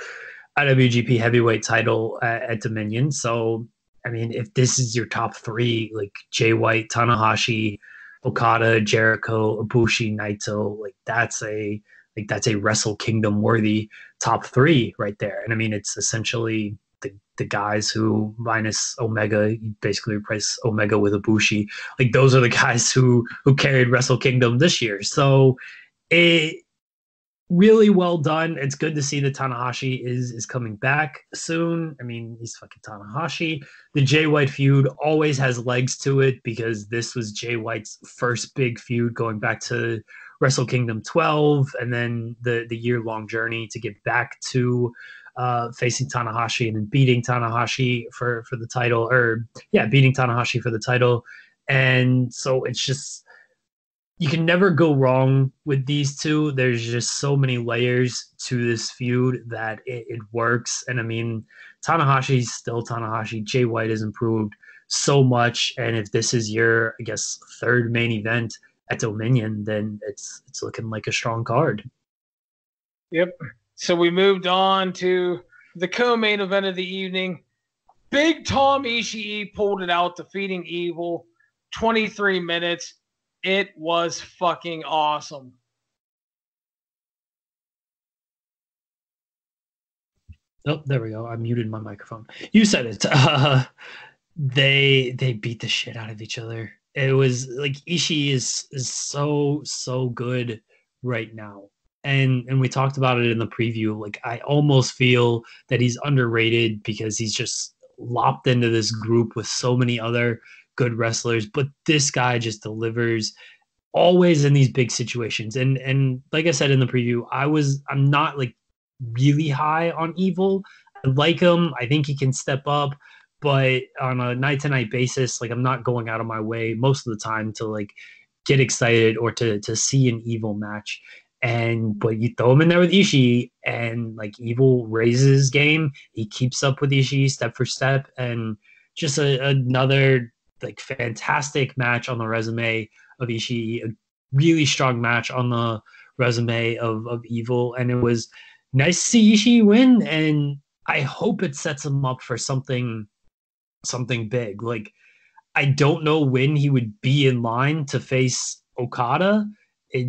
Speaker 2: IWGP Heavyweight title at Dominion. So, I mean, if this is your top three, like Jay White, Tanahashi, Okada, Jericho, Ibushi, Naito, like that's a Wrestle Kingdom worthy top three right there. And I mean, it's essentially the guys who minus Omega, you basically replace Omega with Ibushi. Like those are the guys who carried Wrestle Kingdom this year. So it really well done. It's good to see that Tanahashi is coming back soon. I mean, he's fucking Tanahashi. The Jay White feud always has legs to it because this was Jay White's first big feud going back to Wrestle Kingdom 12 and then the year-long journey to get back to facing Tanahashi and then beating Tanahashi for the title, beating Tanahashi for the title. And so it's just, you can never go wrong with these two. There's just so many layers to this feud that it works. And I mean, Tanahashi's still Tanahashi. Jay White has improved so much. And if this is your, I guess, third main event at Dominion, then it's looking like a strong card.
Speaker 1: Yep. So we moved on to the co-main event of the evening. Big Tom Ishii pulled it out, defeating Evil. 23 minutes. It was fucking awesome.
Speaker 2: Oh, there we go. I muted my microphone. You said it. They beat the shit out of each other. It was like Ishii is so good right now. And we talked about it in the preview. Like I almost feel that he's underrated because he's just lopped into this group with so many other good wrestlers, but this guy just delivers always in these big situations. And like I said in the preview, I'm not like really high on Evil. I like him. I think he can step up, but on a night-to-night basis, like I'm not going out of my way most of the time to like get excited or to see an Evil match. But you throw him in there with Ishii, and like Evil raises his game. He keeps up with Ishii step for step, and just another like fantastic match on the resume of Ishii. A really strong match on the resume of Evil, and it was nice to see Ishii win. And I hope it sets him up for something big. Like I don't know when he would be in line to face Okada.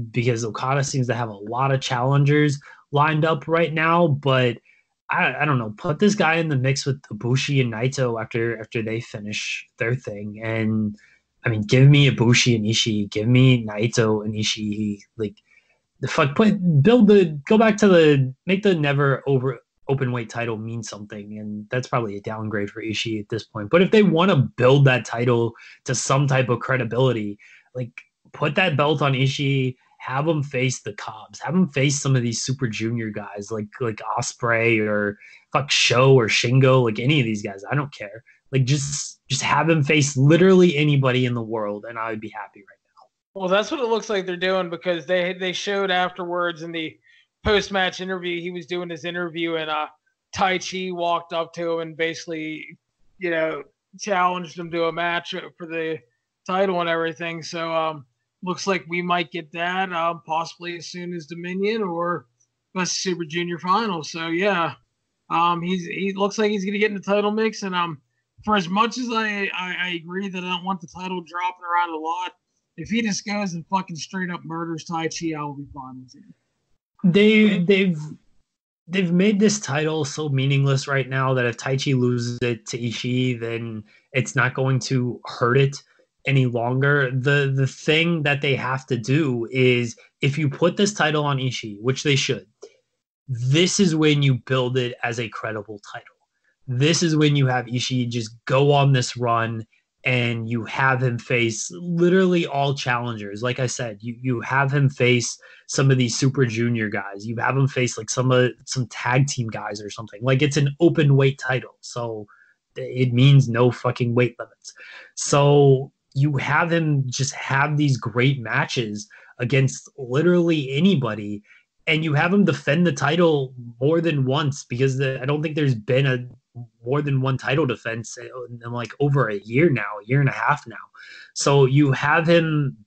Speaker 2: Because Okada seems to have a lot of challengers lined up right now, but I don't know. Put this guy in the mix with Ibushi and Naito after they finish their thing, and I mean, give me Ibushi and Ishii, give me Naito and Ishii. Like the fuck, make the never over open weight title mean something, and that's probably a downgrade for Ishii at this point. But if they want to build that title to some type of credibility, like put that belt on Ishii, have him face the Cobbs, have him face some of these Super Junior guys like Osprey or fuck Sho or Shingo, like any of these guys. I don't care. Like just have him face literally anybody in the world, and I would be happy right now.
Speaker 1: Well, that's what it looks like they're doing, because they showed afterwards in the post-match interview, he was doing his interview, and Tai Chi walked up to him and basically, challenged him to a match for the title and everything. So looks like we might get that possibly as soon as Dominion or Best Super Junior Finals. So yeah, he looks like he's going to get in the title mix. And for as much as I agree that I don't want the title dropping around a lot, if he just goes and fucking straight up murders Tai Chi, I will be fine with
Speaker 2: it. They've made this title so meaningless right now that if Tai Chi loses it to Ishii, then it's not going to hurt it any longer. The thing that they have to do is, if you put this title on Ishii, which they should, this is when you build it as a credible title. This is when you have Ishii just go on this run and you have him face literally all challengers. Like I said, you have him face some of these Super Junior guys. You have him face like some tag team guys or something. Like, it's an open weight title, so it means no fucking weight limits. So you have him just have these great matches against literally anybody, and you have him defend the title more than once, because I don't think there's been a more than one title defense in like over a year now, a year and a half now. So you have him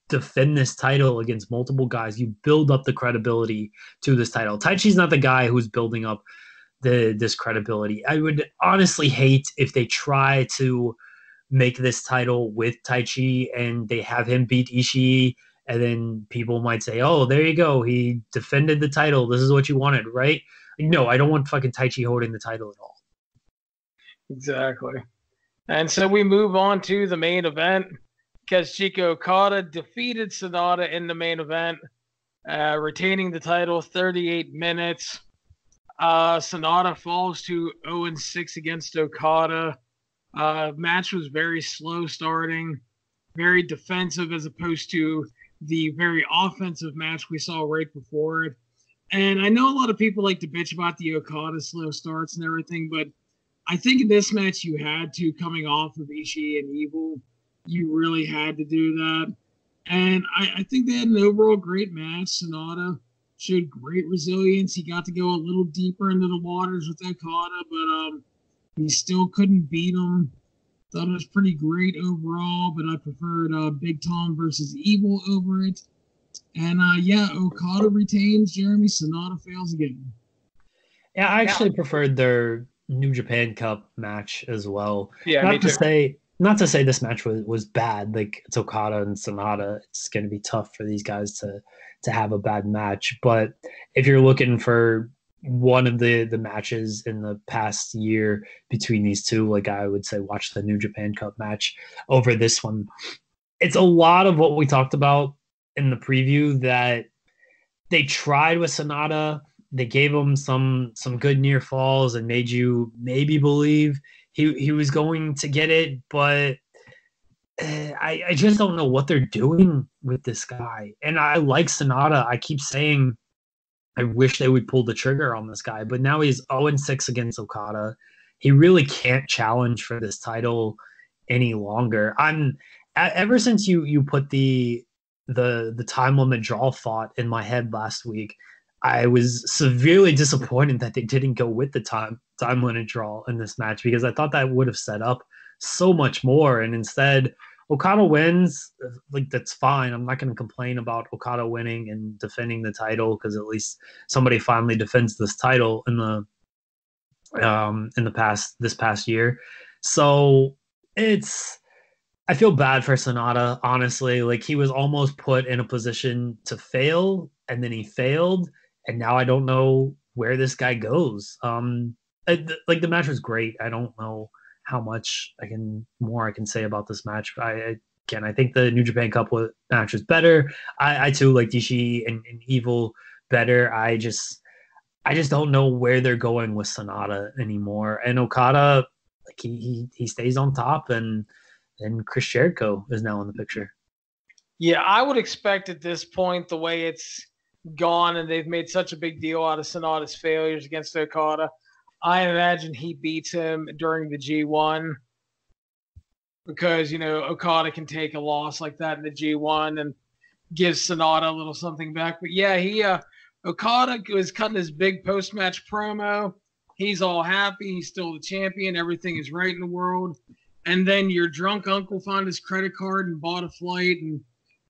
Speaker 2: defend this title against multiple guys. You build up the credibility to this title. Tai Chi's not the guy who's building up this credibility. I would honestly hate if they try to make this title with Tai Chi and they have him beat Ishii, and then people might say, oh, there you go, he defended the title, this is what you wanted, right? No, I don't want fucking Tai Chi holding the title at all.
Speaker 1: Exactly. And so we move on to the main event. Kazuchika Okada defeated Sonata in the main event, retaining the title 38 minutes. Sonata falls to 0-6 against Okada. Match was very slow starting, very defensive, as opposed to the very offensive match we saw right before it. And I know a lot of people like to bitch about the Okada slow starts and everything, but I think in this match you had to, coming off of Ishii and Evil, you really had to do that. And I think they had an overall great match. Sonata showed great resilience. He got to go a little deeper into the waters with Okada, but he still couldn't beat him. Thought it was pretty great overall, but I preferred Big Tom versus Evil over it. And Okada retains. Jeremy, Sonata fails again.
Speaker 2: Yeah, I actually preferred their New Japan Cup match as well.
Speaker 1: Yeah,
Speaker 2: not to say this match was bad. Like, it's Okada and Sonata. It's going to be tough for these guys to have a bad match. But if you're looking for one of the matches in the past year between these two, like, I would say watch the New Japan Cup match over this one. It's a lot of what we talked about in the preview, that they tried with Sonata. They gave him some good near falls and made you maybe believe he was going to get it, but I just don't know what they're doing with this guy. And I like Sonata. I keep saying I wish they would pull the trigger on this guy, but now he's 0-6 against Okada. He really can't challenge for this title any longer. Ever since you put the time limit draw thought in my head last week, I was severely disappointed that they didn't go with the time limit draw in this match, because I thought that would have set up so much more. And instead, Okada wins. Like, that's fine. I'm not going to complain about Okada winning and defending the title, because at least somebody finally defends this title in this past year. So I feel bad for Sonata, honestly. Like, he was almost put in a position to fail, and then he failed, and now I don't know where this guy goes. Like, the match was great. I don't know how much I can say about this match. I think the New Japan Cup match was better. I too like Ishii and Evil better. I just don't know where they're going with Sonata anymore. And Okada, like, he stays on top, and Chris Jericho is now in the picture.
Speaker 1: Yeah, I would expect at this point, the way it's gone and they've made such a big deal out of Sonata's failures against Okada, I imagine he beats him during the G1 because, Okada can take a loss like that in the G1 and gives Sonata a little something back. But yeah, Okada was cutting his big post-match promo. He's all happy. He's still the champion. Everything is right in the world. And then your drunk uncle found his credit card and bought a flight, and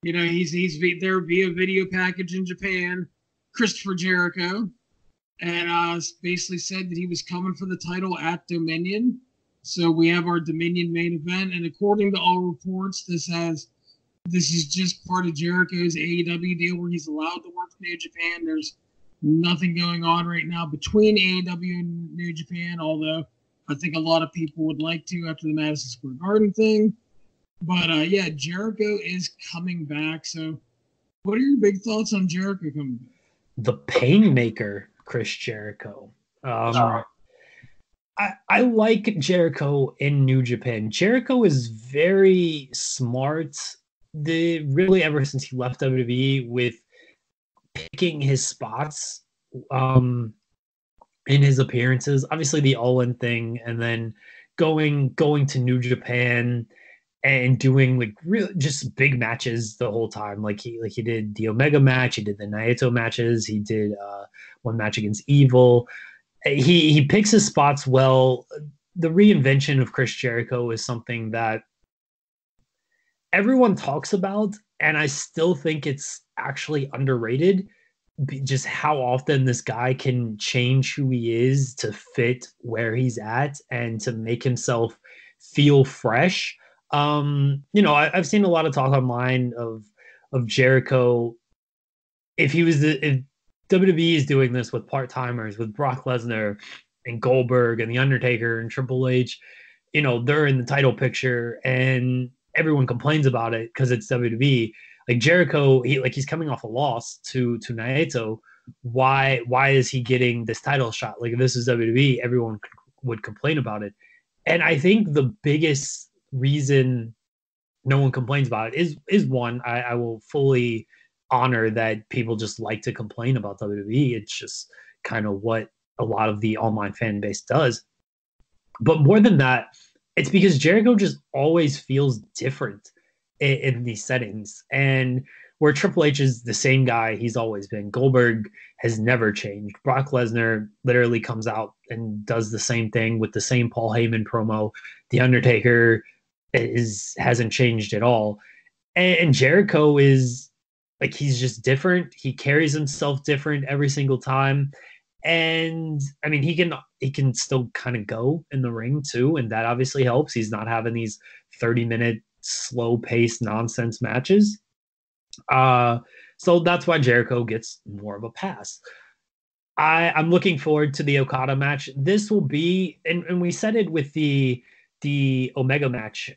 Speaker 1: he's there via video package in Japan. Christopher Jericho, and basically said that he was coming for the title at Dominion. So we have our Dominion main event, and according to all reports, this is just part of Jericho's AEW deal where he's allowed to work for New Japan. There's nothing going on right now between AEW and New Japan, although I think a lot of people would like to after the Madison Square Garden thing. But yeah, Jericho is coming back. So what are your big thoughts on Jericho coming back?
Speaker 2: The Painmaker, Chris Jericho. I like Jericho in New Japan. Jericho is very smart. Really ever since he left WWE with picking his spots in his appearances. Obviously the All-In thing, and then going to New Japan and doing like really just big matches the whole time. Like he did the Omega match, he did the Naito matches, he did one match against Evil. He picks his spots well. The reinvention of Chris Jericho is something that everyone talks about, and I still think it's actually underrated. Just how often this guy can change who he is to fit where he's at and to make himself feel fresh. I've seen a lot of talk online of Jericho. If WWE is doing this with part-timers, with Brock Lesnar and Goldberg and The Undertaker and Triple H, they're in the title picture and everyone complains about it because it's WWE. Like Jericho, he's coming off a loss to Naito. Why is he getting this title shot? Like if this is WWE, everyone would complain about it. And I think the biggest reason no one complains about it is one, I will fully honor that people just like to complain about WWE. It's just kind of what a lot of the online fan base does. But more than that, it's because Jericho just always feels different in these settings. And where Triple H is the same guy he's always been, Goldberg has never changed. Brock Lesnar literally comes out and does the same thing with the same Paul Heyman promo. The Undertaker hasn't changed at all. And Jericho is like, he's just different. He carries himself different every single time. And I mean, he can still kind of go in the ring too, and that obviously helps. He's not having these 30-minute slow-paced nonsense matches. So that's why Jericho gets more of a pass. I'm looking forward to the Okada match. This will be, and we said it with the Omega match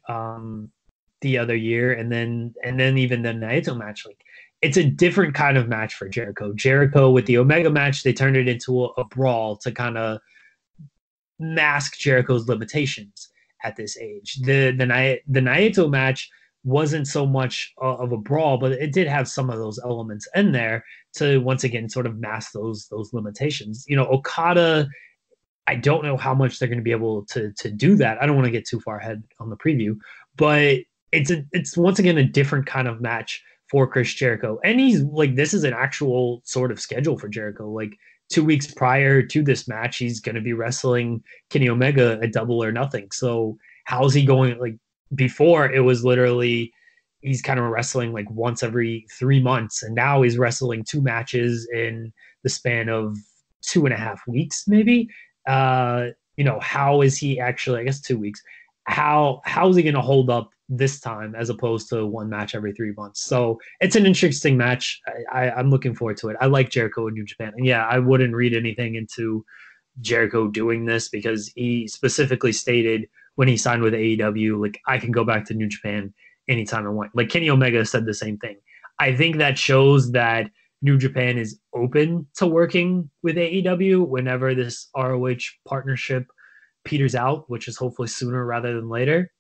Speaker 2: the other year, and then even the Naito match. Like, it's a different kind of match for Jericho. Jericho with the Omega match, they turned it into a brawl to kind of mask Jericho's limitations at this age. The Naito match wasn't so much of a brawl, but it did have some of those elements in there to once again sort of mask those limitations. Okada, I don't know how much they're going to be able to do that. I don't want to get too far ahead on the preview, but it's once again a different kind of match for Chris Jericho. And he's like, this is an actual sort of schedule for Jericho. Like 2 weeks prior to this match, he's going to be wrestling Kenny Omega at Double or Nothing. So how's he going? Like before, it was literally he's kind of wrestling like once every 3 months, and now he's wrestling 2 matches in the span of 2.5 weeks, maybe. How is he actually? I guess 2 weeks. How is he going to hold up this time as opposed to one match every 3 months? So it's an interesting match. I'm looking forward to it. I like Jericho in New Japan. And yeah, I wouldn't read anything into Jericho doing this because he specifically stated when he signed with AEW, like, I can go back to New Japan anytime I want. Like Kenny Omega said the same thing. I think that shows that New Japan is open to working with AEW whenever this ROH partnership peters out, which is hopefully sooner rather than later.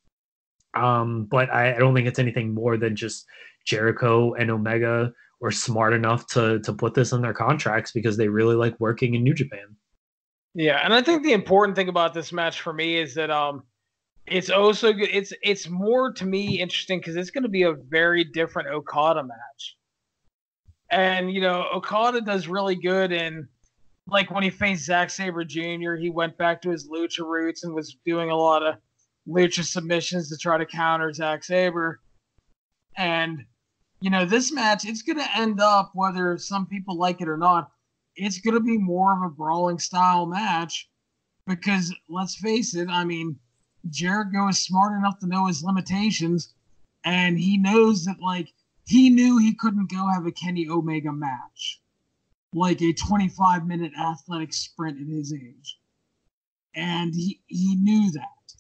Speaker 2: But I don't think it's anything more than just Jericho and Omega were smart enough to put this in their contracts because they really like working in New Japan.
Speaker 1: Yeah, and I think the important thing about this match for me is that it's also good. It's more to me interesting because it's going to be a very different Okada match. And Okada does really good in, like, when he faced Zack Sabre Jr., he went back to his lucha roots and was doing a lot of lucha submissions to try to counter Zack Sabre. And this match, it's going to end up, whether some people like it or not, it's going to be more of a brawling style match because, let's face it, I mean, Jericho is smart enough to know his limitations, and he knows that, like, he knew he couldn't go have a Kenny Omega match, like a 25-minute athletic sprint at his age. And he knew that.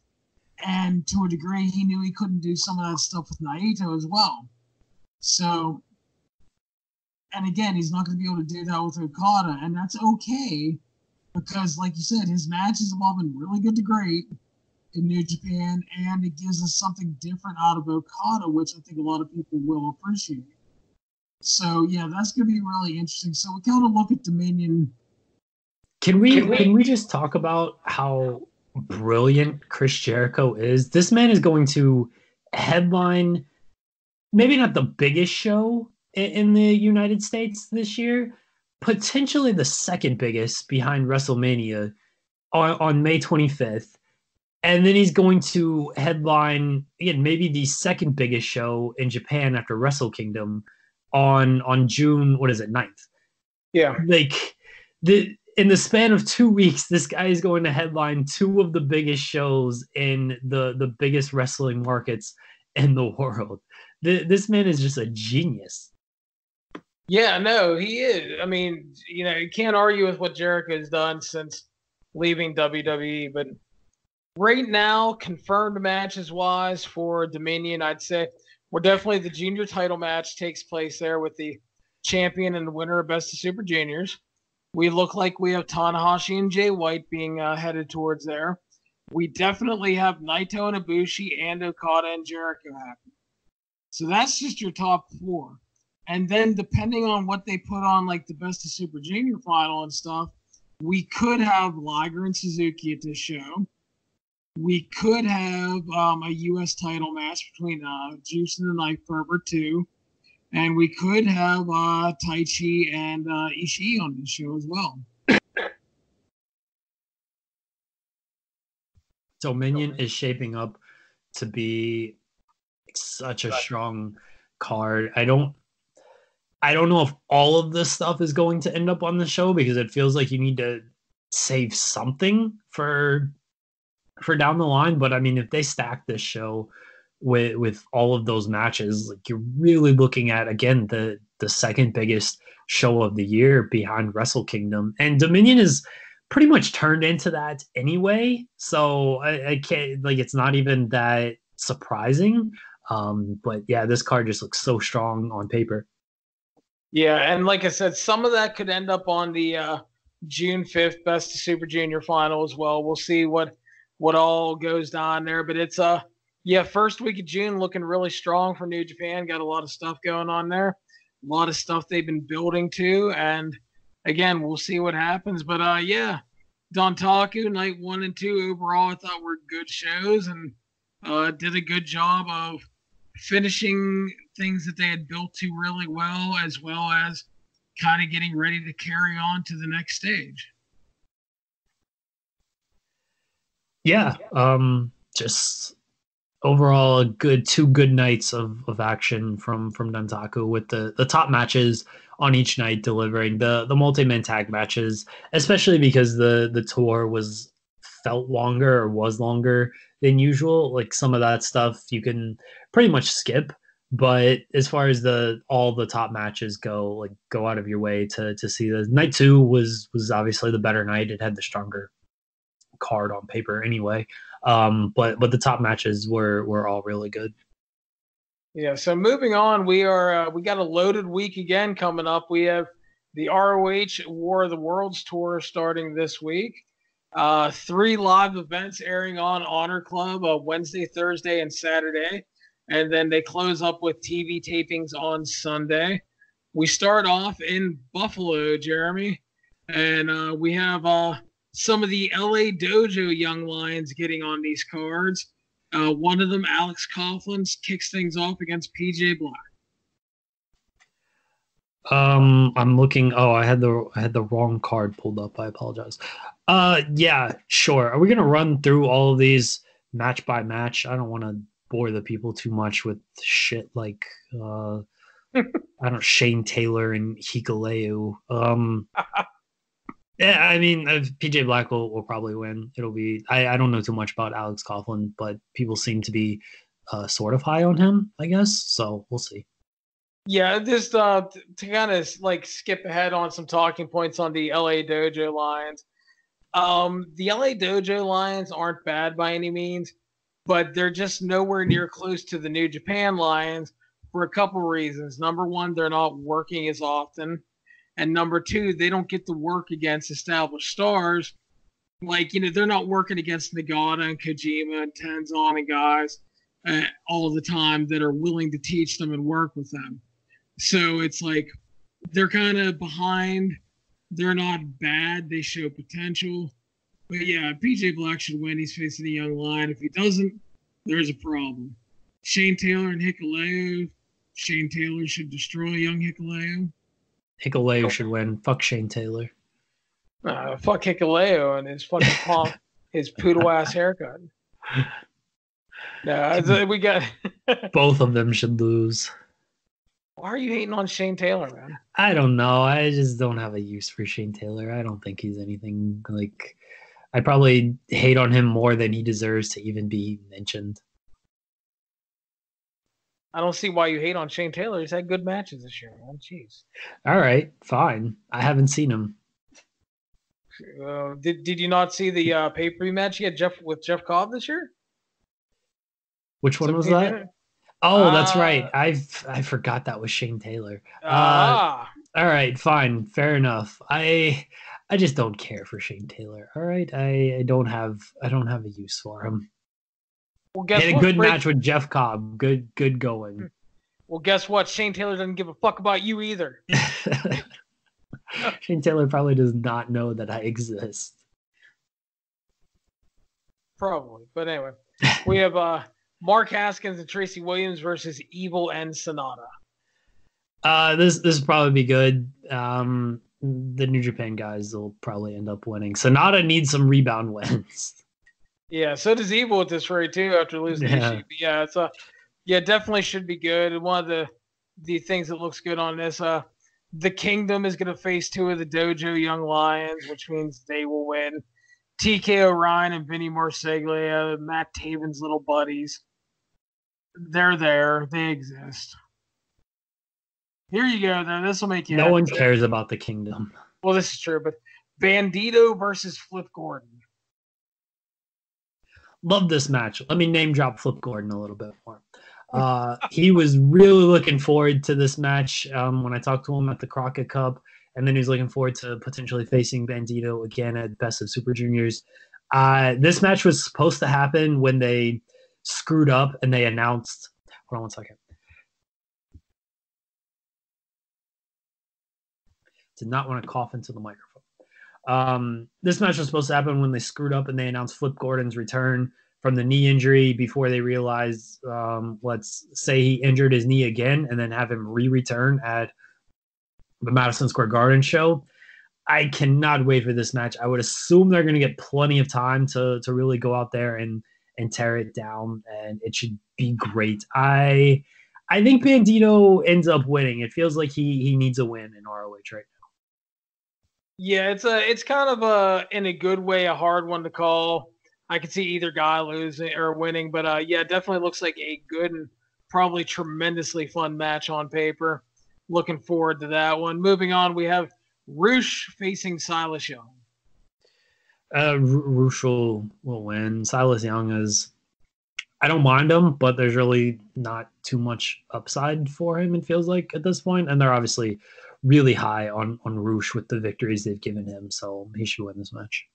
Speaker 1: And to a degree, he knew he couldn't do some of that stuff with Naito as well. So, and again, he's not going to be able to do that with Okada, and that's okay because, like you said, his matches have all been really good to great in New Japan, and it gives us something different out of Okada, which I think a lot of people will appreciate. So, yeah, that's going to be really interesting. So we kind of look at Dominion.
Speaker 2: Can we just talk about how brilliant Chris Jericho is? This man is going to headline maybe not the biggest show in the United States this year, potentially the second biggest behind WrestleMania on May 25th. And then he's going to headline, again, maybe the second biggest show in Japan after Wrestle Kingdom on June, 9th?
Speaker 1: Yeah.
Speaker 2: Like, in the span of 2 weeks, this guy is going to headline two of the biggest shows in the biggest wrestling markets in the world. This man is just a genius.
Speaker 1: Yeah, no, he is. I mean, you can't argue with what Jericho has done since leaving WWE, but right now, confirmed matches-wise for Dominion, I'd say we're definitely the junior title match takes place there with the champion and the winner of Best of Super Juniors. We look like we have Tanahashi and Jay White being headed towards there. We definitely have Naito and Ibushi and Okada and Jericho happening. So that's just your top four. And then depending on what they put on, like the Best of Super Junior final and stuff, we could have Liger and Suzuki at this show. We could have a U.S. title match between Juice and the Knife Barber too. And we could have Taichi and Ishii on this show as well.
Speaker 2: Dominion is shaping up to be such a strong card. I don't know if all of this stuff is going to end up on the show because it feels like you need to save something for down the line. But I mean, if they stack this show with all of those matches, like, you're really looking at, again, the second biggest show of the year behind Wrestle Kingdom, and Dominion is pretty much turned into that anyway. So I can't, like, it's not even that surprising. But yeah, this card just looks so strong on paper.
Speaker 1: Yeah, and like I said, some of that could end up on the June 5th Best of Super Junior final as well. We'll see what all goes down there, but it's first week of June looking really strong for New Japan. Got a lot of stuff going on there, a lot of stuff they've been building to, and again, we'll see what happens. But Dontaku night 1 and 2 overall, I thought were good shows and did a good job of finishing things that they had built to really well as kind of getting ready to carry on to the next stage.
Speaker 2: Yeah, just overall two good nights of action from Dontaku, with the top matches on each night delivering the multi-man tag matches, especially because the tour was longer than usual. Like, some of that stuff you can pretty much skip, but as far as all the top matches go, like, go out of your way to see the night 2 was obviously the better night. It had the stronger card on paper anyway. But the top matches were all really good.
Speaker 1: Yeah, so moving on, we got a loaded week again coming up. We have the ROH War of the Worlds tour starting this week. 3 live events airing on Honor Club Wednesday, Thursday, and Saturday. And then they close up with TV tapings on Sunday. We start off in Buffalo, Jeremy, and we have some of the LA Dojo young lions getting on these cards. One of them, Alex Coughlin, kicks things off against PJ Black.
Speaker 2: I'm looking. Oh, I had the wrong card pulled up. I apologize. Yeah, sure. Are we gonna run through all of these match by match? I don't want to bore the people too much with shit like I don't Shane Taylor and Hikuleu. Yeah, I mean, PJ Black will probably win. It'll be. I don't know too much about Alex Coughlin, but people seem to be sort of high on him, I guess. So we'll see.
Speaker 1: Yeah, just to kind of like skip ahead on some talking points on the LA Dojo Lions. The LA Dojo Lions aren't bad by any means, but they're just nowhere near close to the New Japan Lions for a couple reasons. Number one, they're not working as often. And number two, they don't get to work against established stars. Like, they're not working against Nagata and Kojima and Tenzan and guys all the time that are willing to teach them and work with them. So it's like they're kind of behind. They're not bad. They show potential. But yeah, PJ Black should win. He's facing a young lion. If he doesn't, there's a problem. Shane Taylor and Hikuleu. Shane Taylor should destroy young Hikuleu.
Speaker 2: Hikuleu should win. Fuck Shane Taylor.
Speaker 1: Fuck Hikuleu and his fucking punk, his poodle ass haircut. No, we got
Speaker 2: both of them should lose.
Speaker 1: Why are you hating on Shane Taylor, man?
Speaker 2: I don't know. I just don't have a use for Shane Taylor. I don't think he's anything like. I probably hate on him more than he deserves to even be mentioned.
Speaker 1: I don't see why you hate on Shane Taylor. He's had good matches this year, man. Jeez.
Speaker 2: All right, fine. I haven't seen him.
Speaker 1: Did you not see the pay-per-view match he had with Jeff Cobb this year?
Speaker 2: Which one was that? Oh, that's right. I forgot that was Shane Taylor. All right, fine, fair enough. I just don't care for Shane Taylor. All right, I don't have a use for him.
Speaker 1: Well, guess
Speaker 2: he had a good match with Jeff Cobb. Good going.
Speaker 1: Well, guess what? Shane Taylor doesn't give a fuck about you either.
Speaker 2: Shane Taylor probably does not know that I exist.
Speaker 1: Probably, but anyway, we have Mark Haskins and Tracy Williams versus Evil and Sonata.
Speaker 2: This will probably be good. The New Japan guys will probably end up winning. Sonata needs some rebound wins.
Speaker 1: Yeah, so does Evil at this rate too after losing Ishii. Yeah, it's definitely should be good. And one of the things that looks good on this, the Kingdom is going to face two of the Dojo Young Lions, which means they will win. TK O'Ryan and Vinny Marseglia, Matt Taven's little buddies. They're there. They exist. Here you go, though. This will make you
Speaker 2: No one cares about the Kingdom.
Speaker 1: Well, this is true, but Bandito versus Flip Gordon.
Speaker 2: Love this match. Let me name drop Flip Gordon a little bit more. He was really looking forward to this match when I talked to him at the Crockett Cup, and then he's looking forward to potentially facing Bandito again at Best of Super Juniors. This match was supposed to happen when they screwed up and they announced. Hold on one second. Did not want to cough into the microphone. This match was supposed to happen when they screwed up and they announced Flip Gordon's return from the knee injury before they realized, let's say he injured his knee again and then have him re-return at the Madison Square Garden show. I cannot wait for this match. I would assume they're going to get plenty of time to really go out there and tear it down, and it should be great. I think Bandito ends up winning. It feels like he needs a win in ROH right now.
Speaker 1: Yeah, it's kind of in a good way a hard one to call. I could see either guy losing or winning, but yeah, it definitely looks like a good and probably tremendously fun match on paper. Looking forward to that one. Moving on, we have Roosh facing Silas Young.
Speaker 2: Roosh will win. Silas Young is, I don't mind him, but there's really not too much upside for him, it feels like, at this point. And they're obviously really high on Roosh with the victories they've given him, so he should win this match.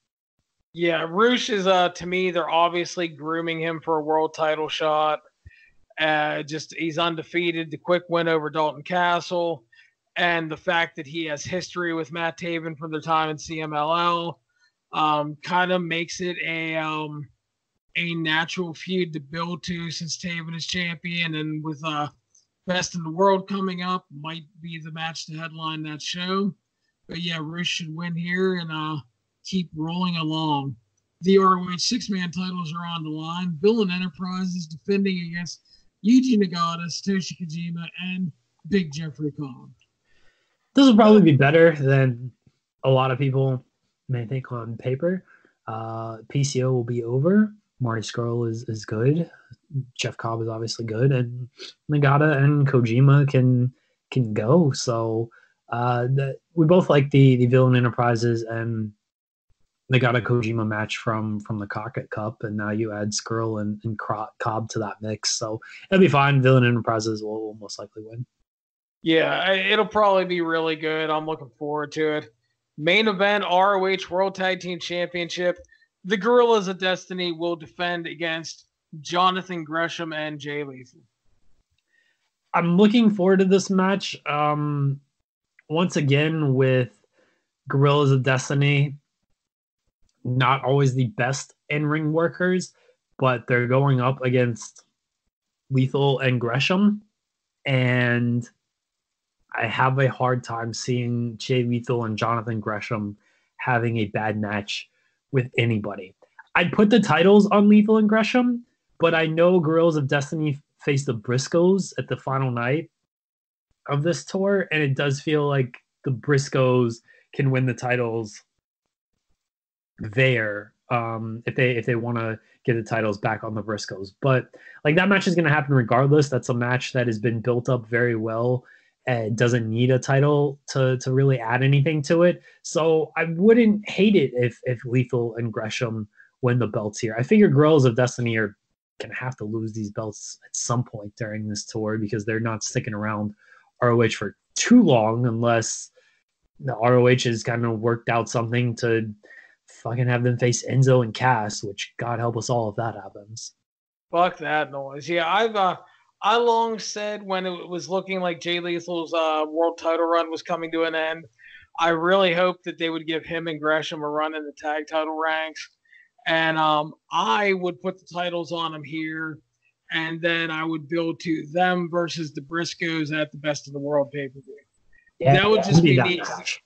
Speaker 1: Yeah, Roosh is to me, they're obviously grooming him for a world title shot. Just he's undefeated. The quick win over Dalton Castle, and the fact that he has history with Matt Taven from their time in CMLL, kind of makes it a natural feud to build to since Taven is champion, and with Best in the World coming up, might be the match to headline that show. But yeah, Roosh should win here and keep rolling along. The ROH six-man titles are on the line. Villain Enterprises defending against Yuji Nagata, Satoshi Kojima, and Big Jeffrey Cobb.
Speaker 2: This will probably be better than a lot of people may think on paper. PCO will be over. Marty Scurll is good. Jeff Cobb is obviously good, and Nagata and Kojima can go. So we both like the Villain Enterprises and Nagata Kojima match from the Crockett Cup, and now you add Scurll and Cobb to that mix. So it'll be fine. Villain Enterprises will most likely win.
Speaker 1: Yeah, it'll probably be really good. I'm looking forward to it. Main event, ROH World Tag Team Championship. The Gorillas of Destiny will defend against Jonathan Gresham and Jay Lethal.
Speaker 2: I'm looking forward to this match. Once again, with Gorillas of Destiny, not always the best in-ring workers, but they're going up against Lethal and Gresham, and I have a hard time seeing Jay Lethal and Jonathan Gresham having a bad match with anybody. I'd put the titles on Lethal and Gresham, but I know Gorillas of Destiny face the Briscoes at the final night of this tour, and it does feel like the Briscoes can win the titles there if they want to get the titles back on the Briscoes. But like that match is going to happen regardless. That's a match that has been built up very well. It doesn't need a title to really add anything to it. So I wouldn't hate it if Lethal and Gresham win the belts here. I figure Gorillas of Destiny are going to have to lose these belts at some point during this tour because they're not sticking around ROH for too long unless the ROH has kind of worked out something to fucking have them face Enzo and Cass, which God help us all if that happens.
Speaker 1: Fuck that noise. Yeah, I long said when it was looking like Jay Lethal's world title run was coming to an end, I really hoped that they would give him and Gresham a run in the tag title ranks. And I would put the titles on them here, and then I would build to them versus the Briscoes at the Best of the World pay-per-view.
Speaker 2: Yeah,
Speaker 1: that would just be
Speaker 2: that
Speaker 1: neat.
Speaker 2: match.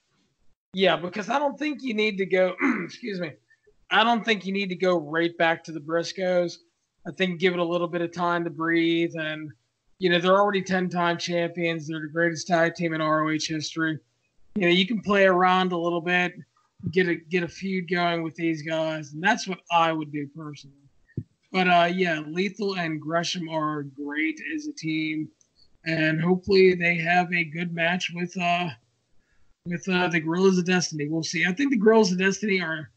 Speaker 1: Yeah, because I don't think you need to go, excuse me, I don't think you need to go right back to the Briscoes. I think give it a little bit of time to breathe. And, you know, they're already 10-time champions. They're the greatest tag team in ROH history. You know, you can play around a little bit, get a feud going with these guys. And that's what I would do personally. But, yeah, Lethal and Gresham are great as a team. And hopefully they have a good match with the Gorillas of Destiny. We'll see. I think the Gorillas of Destiny are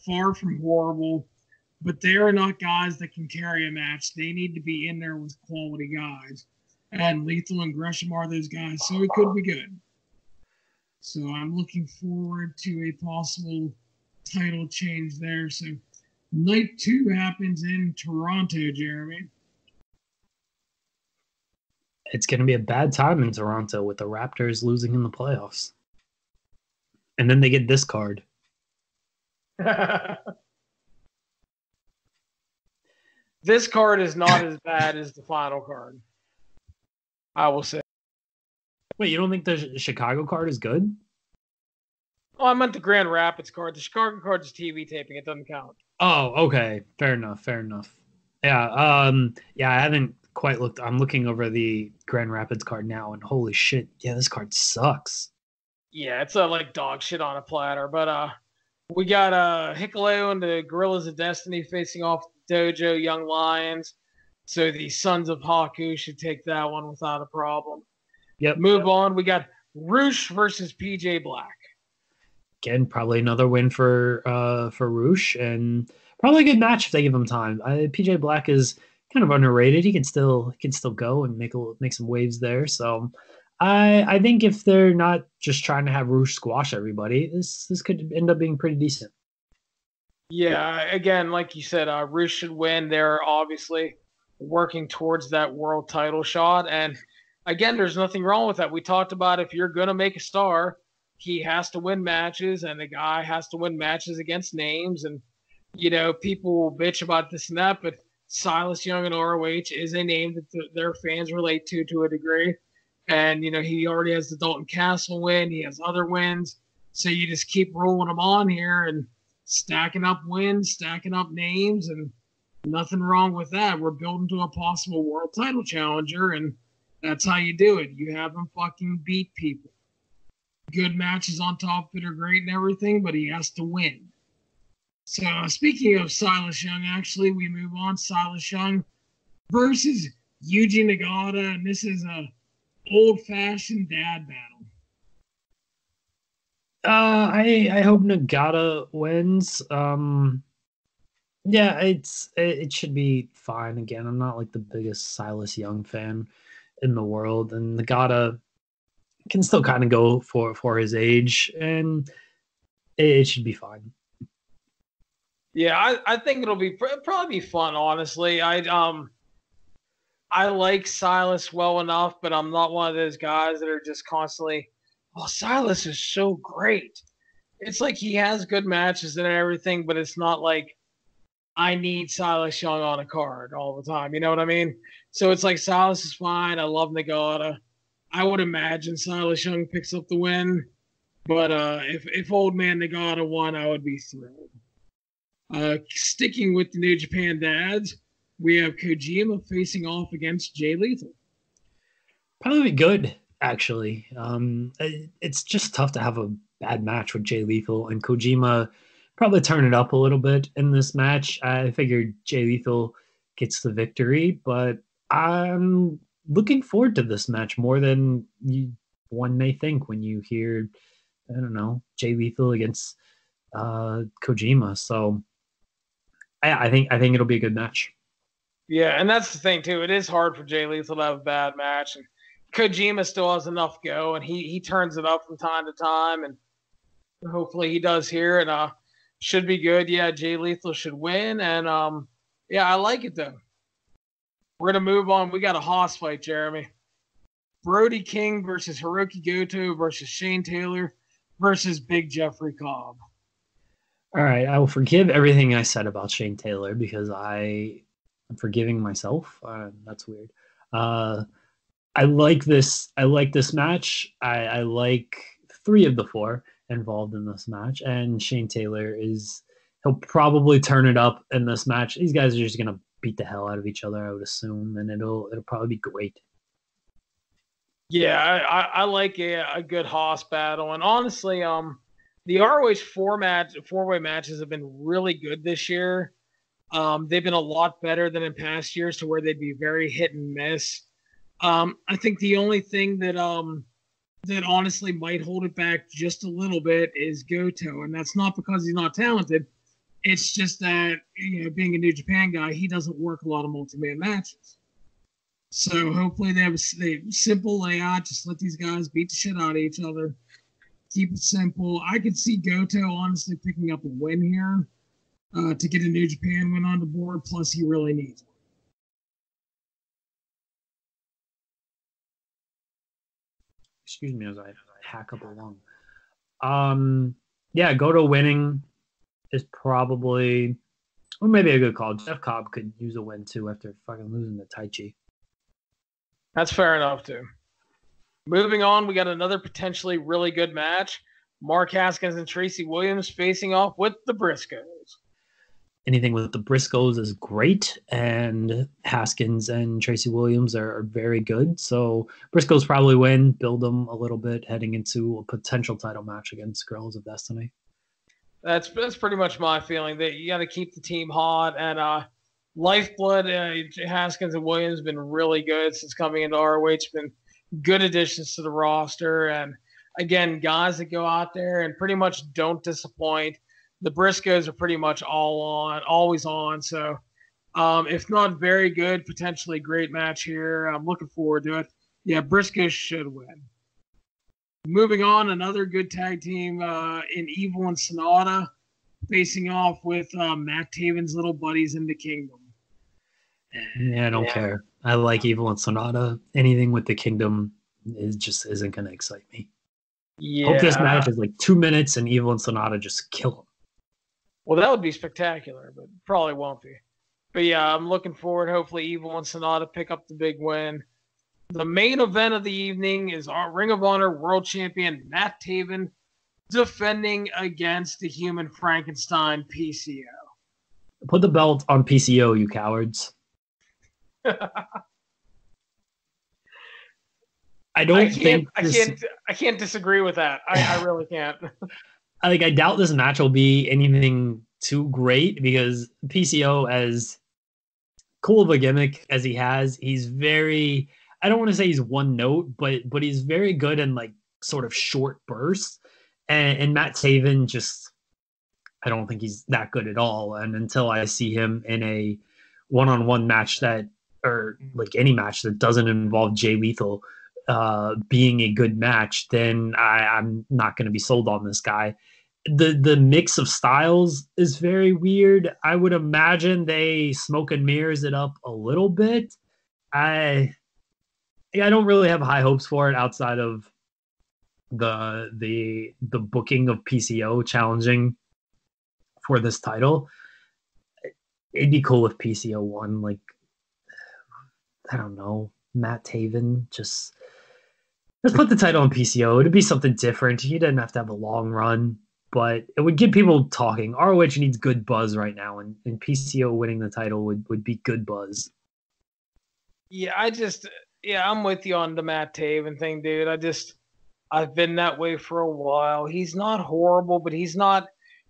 Speaker 1: far from horrible, but they are not guys that can carry a match. They need to be in there with quality guys. And Lethal and Gresham are those guys, so it could be good. So I'm looking forward to a possible title change there. So night 2 happens in Toronto, Jeremy.
Speaker 2: It's going to be a bad time in Toronto with the Raptors losing in the playoffs. And then they get this card.
Speaker 1: This card is not as bad as the final card, I will say.
Speaker 2: Wait, you don't think the Chicago card is good?
Speaker 1: Oh, I meant the Grand Rapids card. The Chicago card is TV taping. It doesn't count.
Speaker 2: Oh, okay. Fair enough. Yeah, I haven't quite looked. I'm looking over the Grand Rapids card now, and holy shit, yeah, this card sucks.
Speaker 1: Yeah, it's like dog shit on a platter. But we got Hikuleo and the Gorillas of Destiny facing off Dojo Young Lions. So the Sons of Haku should take that one without a problem.
Speaker 2: Yep.
Speaker 1: Move on. We got Roosh versus PJ Black.
Speaker 2: Again, probably another win for Roosh, and probably a good match if they give him time. PJ Black is kind of underrated. He can still go and make some waves there. So I think if they're not just trying to have Roosh squash everybody, this could end up being pretty decent.
Speaker 1: Yeah, again, like you said, Rush should win. They're obviously working towards that world title shot. And again, there's nothing wrong with that. We talked about if you're going to make a star, he has to win matches, and the guy has to win matches against names. And, people will bitch about this and that, but Silas Young in ROH is a name that their fans relate to a degree. And, he already has the Dalton Castle win, he has other wins. So you just keep rolling them on here and stacking up wins, stacking up names, and nothing wrong with that. We're building to a possible world title challenger, and that's how you do it. You have him fucking beat people. Good matches on top of it are great and everything, but he has to win. So speaking of Silas Young, actually, we move on. Silas Young versus Yuji Nagata, and this is a old-fashioned dad battle.
Speaker 2: I hope Nagata wins. Yeah, it should be fine. Again, I'm not like the biggest Silas Young fan in the world, and Nagata can still kind of go for his age, and it should be fine.
Speaker 1: Yeah, I think it'll probably be fun. Honestly, I like Silas well enough, but I'm not one of those guys that are just constantly, "Oh, Silas is so great." It's like he has good matches and everything, but it's not like I need Silas Young on a card all the time. You know what I mean? So it's like Silas is fine. I love Nagata. I would imagine Silas Young picks up the win, but if Old Man Nagata won, I would be thrilled. Sticking with the New Japan dads, we have Kojima facing off against Jay Lethal.
Speaker 2: Probably good, actually. It's just tough to have a bad match with Jay Lethal, and Kojima probably turn it up a little bit in this match. I figured Jay Lethal gets the victory, but I'm looking forward to this match more than one may think when you hear, I don't know, Jay Lethal against Kojima. So I think it'll be a good match.
Speaker 1: Yeah, and that's the thing too. It is hard for Jay Lethal to have a bad match, and Kojima still has enough go, and he turns it up from time to time, and hopefully he does here, and should be good. Yeah, Jay Lethal should win, and yeah, I like it though. We're gonna move on. We got a hoss fight, Jeremy. Brody King versus Hiroki Goto versus Shane Taylor versus Big Jeffrey Cobb.
Speaker 2: All right, I will forgive everything I said about Shane Taylor because I'm forgiving myself. That's weird. I like this. I like this match. I like 3 of the 4 involved in this match, and Shane Taylor he'll probably turn it up in this match. These guys are just gonna beat the hell out of each other, I would assume, and it'll probably be great.
Speaker 1: Yeah, I like a good hoss battle, and honestly, the ROH four-way matches have been really good this year. They've been a lot better than in past years, to where they'd be very hit and miss. I think the only thing that honestly might hold it back just a little bit is Goto, and that's not because he's not talented. It's just that, being a New Japan guy, he doesn't work a lot of multi-man matches. So hopefully they have a simple layout. Just let these guys beat the shit out of each other. Keep it simple. I could see Goto honestly picking up a win here to get a New Japan win on the board. Plus, he really needs one.
Speaker 2: Excuse me as I hack up a lung. Yeah, Goto winning is probably, or maybe a good call. Jeff Cobb could use a win too after fucking losing to Taichi.
Speaker 1: That's fair enough too. Moving on, we got another potentially really good match. Mark Haskins and Tracy Williams facing off with the Briscoes.
Speaker 2: Anything with the Briscoes is great, and Haskins and Tracy Williams are very good. So Briscoes probably win, build them a little bit heading into a potential title match against Girls of Destiny.
Speaker 1: That's pretty much my feeling, that you got to keep the team hot, and Lifeblood, Haskins and Williams have been really good since coming into ROH. Been good additions to the roster, and again, guys that go out there and pretty much don't disappoint. The Briscoes are pretty much always on. So, if not very good, potentially great match here. I'm looking forward to it. Yeah, Briscoes should win. Moving on, another good tag team in Evil and Sonata. facing off with Matt Taven's little buddies in the Kingdom.
Speaker 2: Yeah, I don't care. I like Evil and Sonata. Anything with the Kingdom isn't going to excite me. Hope this match is like 2 minutes and Evil and Sonata just kill them.
Speaker 1: Well, that would be spectacular, but probably won't be. But yeah, I'm looking forward. Hopefully, Evil and Sonata pick up the big win. The main event of the evening is our Ring of Honor World Champion Matt Taven defending against the Human Frankenstein PCO.
Speaker 2: Put the belt on PCO, you cowards. I
Speaker 1: can't disagree with that. I really can't.
Speaker 2: I doubt this match will be anything too great because PCO, as cool of a gimmick as he has, he's very, I don't want to say he's one note, but he's very good in like sort of short bursts. And Matt Taven just, I don't think he's that good at all. And until I see him in a one-on-one match or like any match that doesn't involve Jay Lethal being a good match, then I'm not going to be sold on this guy. The mix of styles is very weird. I would imagine they smoke and mirrors it up a little bit. I don't really have high hopes for it outside of the booking of PCO challenging for this title. It'd be cool if PCO won. Like, I don't know, Matt Taven, just put the title on PCO. It'd be something different. He didn't have to have a long run, but it would get people talking. ROH needs good buzz right now, and PCO winning the title would be good buzz.
Speaker 1: Yeah, I'm with you on the Matt Taven thing, dude. I've been that way for a while. He's not horrible, but he's not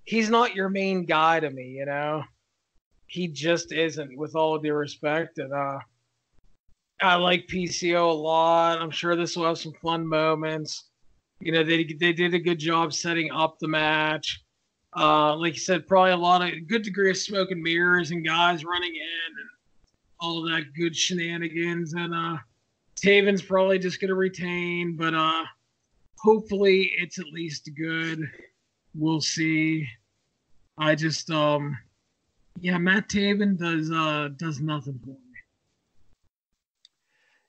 Speaker 1: your main guy to me, you know? He just isn't, with all due respect. And I like PCO a lot. I'm sure this will have some fun moments. You know, they did a good job setting up the match. Like you said, probably a good degree of smoke and mirrors and guys running in and all of that good shenanigans. And Taven's probably just going to retain, but hopefully it's at least good. We'll see. I just, Matt Taven does nothing for me.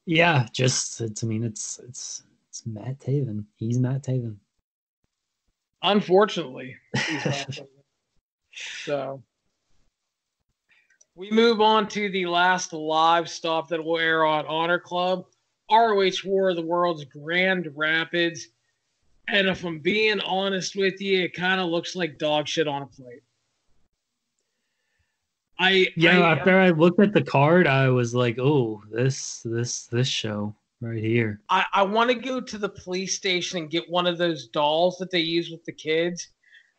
Speaker 2: Yeah, it's Matt Taven. He's Matt Taven.
Speaker 1: Unfortunately, he's Matt Taven. So we move on to the last live stop that will air on Honor Club, ROH War of the World's Grand Rapids. And if I'm being honest with you, it kind of looks like dog shit on a plate.
Speaker 2: After I looked at the card, I was like, "Oh, this show right here."
Speaker 1: I want to go to the police station and get one of those dolls that they use with the kids,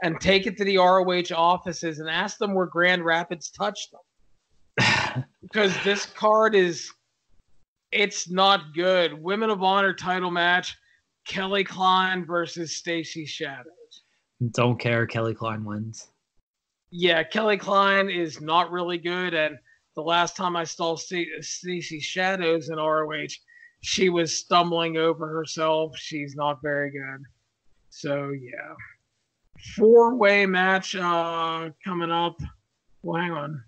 Speaker 1: and take it to the ROH offices and ask them where Grand Rapids touched them, because this card it's not good. Women of Honor title match: Kelly Klein versus Stacey Shadows.
Speaker 2: Don't care. Kelly Klein wins.
Speaker 1: Yeah, Kelly Klein is not really good, and the last time I saw Stacey Shadows in ROH, she was stumbling over herself. She's not very good. So, yeah. 4-way match coming up. Well, hang on.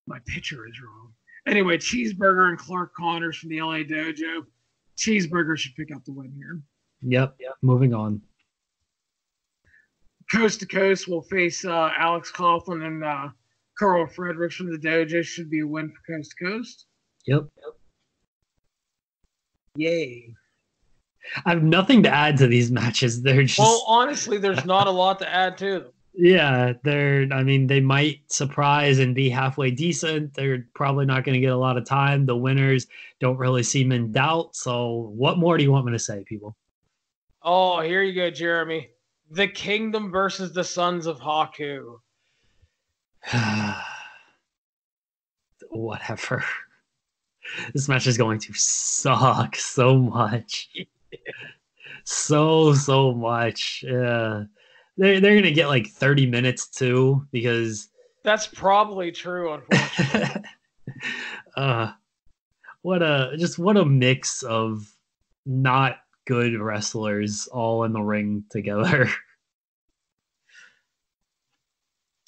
Speaker 1: My picture is wrong. Anyway, Cheeseburger and Clark Connors from the LA Dojo. Cheeseburger should pick up the win here.
Speaker 2: Yep. Moving on.
Speaker 1: Coast to Coast will face Alex Coughlin and Carl Fredericks from the Dojo. Should be a win for Coast to Coast.
Speaker 2: Yep.
Speaker 1: Yay.
Speaker 2: I have nothing to add to these matches. They're just...
Speaker 1: Well, honestly, there's not a lot to add to them.
Speaker 2: Yeah, they might surprise and be halfway decent. They're probably not going to get a lot of time. The winners don't really seem in doubt. So what more do you want me to say, people?
Speaker 1: Oh, here you go, Jeremy. The Kingdom versus the Sons of Haku.
Speaker 2: Whatever. This match is going to suck so much. So much. Yeah. They're going to get like 30 minutes too, because...
Speaker 1: That's probably true, unfortunately.
Speaker 2: What a mix of not good wrestlers all in the ring together.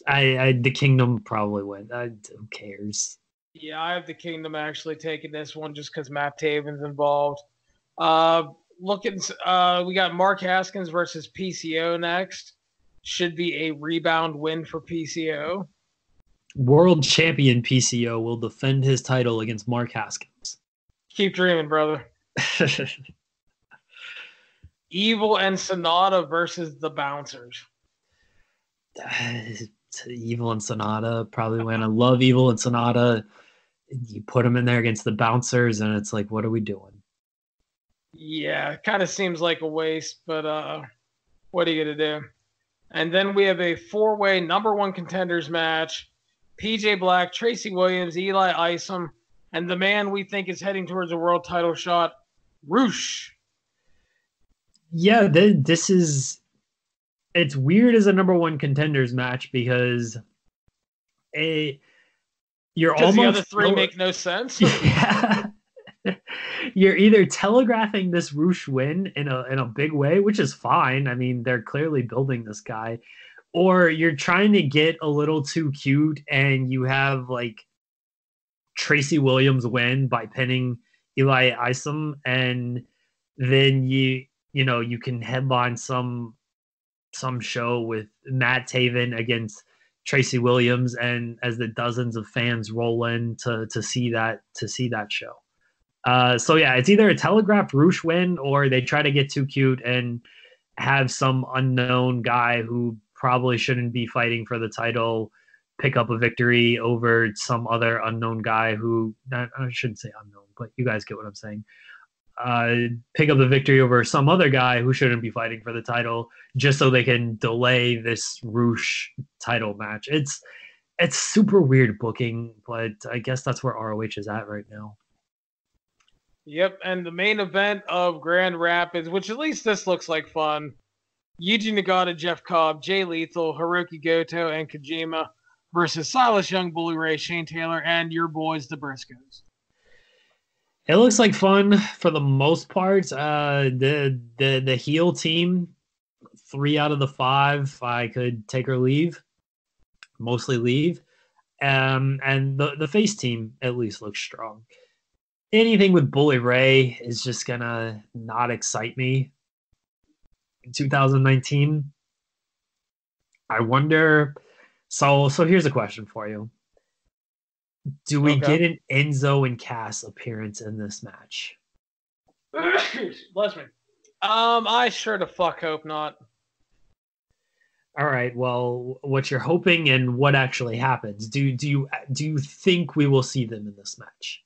Speaker 2: The Kingdom probably win. Who cares?
Speaker 1: Yeah, I have the Kingdom actually taking this one just because Matt Taven's involved. Uh, we got Mark Haskins versus PCO next. Should be a rebound win for PCO.
Speaker 2: World champion PCO will defend his title against Mark Haskins.
Speaker 1: Keep dreaming, brother. Evil and Sonata versus the Bouncers.
Speaker 2: Evil and Sonata probably win. I love Evil and Sonata. You put them in there against the Bouncers, and it's like, what are we doing?
Speaker 1: Yeah, kind of seems like a waste, but what are you going to do? And then we have a four-way number one contenders match. PJ Black, Tracy Williams, Eli Isom, and the man we think is heading towards a world title shot, Roosh.
Speaker 2: Yeah, this is... It's weird as a number one contenders match because you're almost...
Speaker 1: the other three make no sense?
Speaker 2: Yeah. You're either telegraphing this Roosh win in a big way, which is fine. I mean, they're clearly building this guy. Or you're trying to get a little too cute and you have like Tracy Williams win by pinning Eli Isom, and then you can headline some show with Matt Taven against Tracy Williams, and as the dozens of fans roll in to see that show. So yeah, it's either a telegraphed Roosh win or they try to get too cute and have some unknown guy who probably shouldn't be fighting for the title pick up a victory over some other unknown guy who, I shouldn't say unknown, but you guys get what I'm saying. Pick up the victory over some other guy who shouldn't be fighting for the title just so they can delay this Roosh title match. It's super weird booking, but I guess that's where ROH is at right now.
Speaker 1: Yep, and the main event of Grand Rapids, which at least this looks like fun. Yuji Nagata, Jeff Cobb, Jay Lethal, Hiroki Goto, and Kojima versus Silas Young, Bully Ray, Shane Taylor, and your boys, the Briscoes.
Speaker 2: It looks like fun for the most part. The heel team, 3 out of the 5, I could take or leave. Mostly leave. And the face team at least looks strong. Anything with Bully Ray is just gonna not excite me in 2019. I wonder. So here's a question for you. Do we get an Enzo and Cass appearance in this match?
Speaker 1: Bless me. I sure the fuck hope not.
Speaker 2: All right. Well, what you're hoping and what actually happens? Do you think we will see them in this match?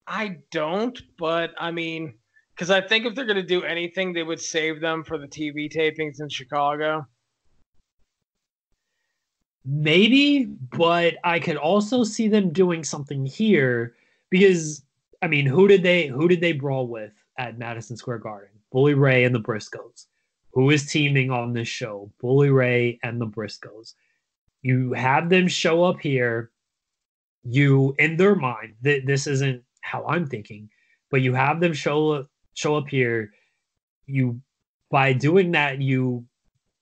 Speaker 1: I don't, but I mean, because I think if they're going to do anything, they would save them for the TV tapings in Chicago.
Speaker 2: Maybe, but I could also see them doing something here because, I mean, who did they brawl with at Madison Square Garden? Bully Ray and the Briscoes. Who is teaming on this show? Bully Ray and the Briscoes. You have them show up here. You, in their mind, this isn't how I'm thinking, but you have them show up here. You, by doing that, you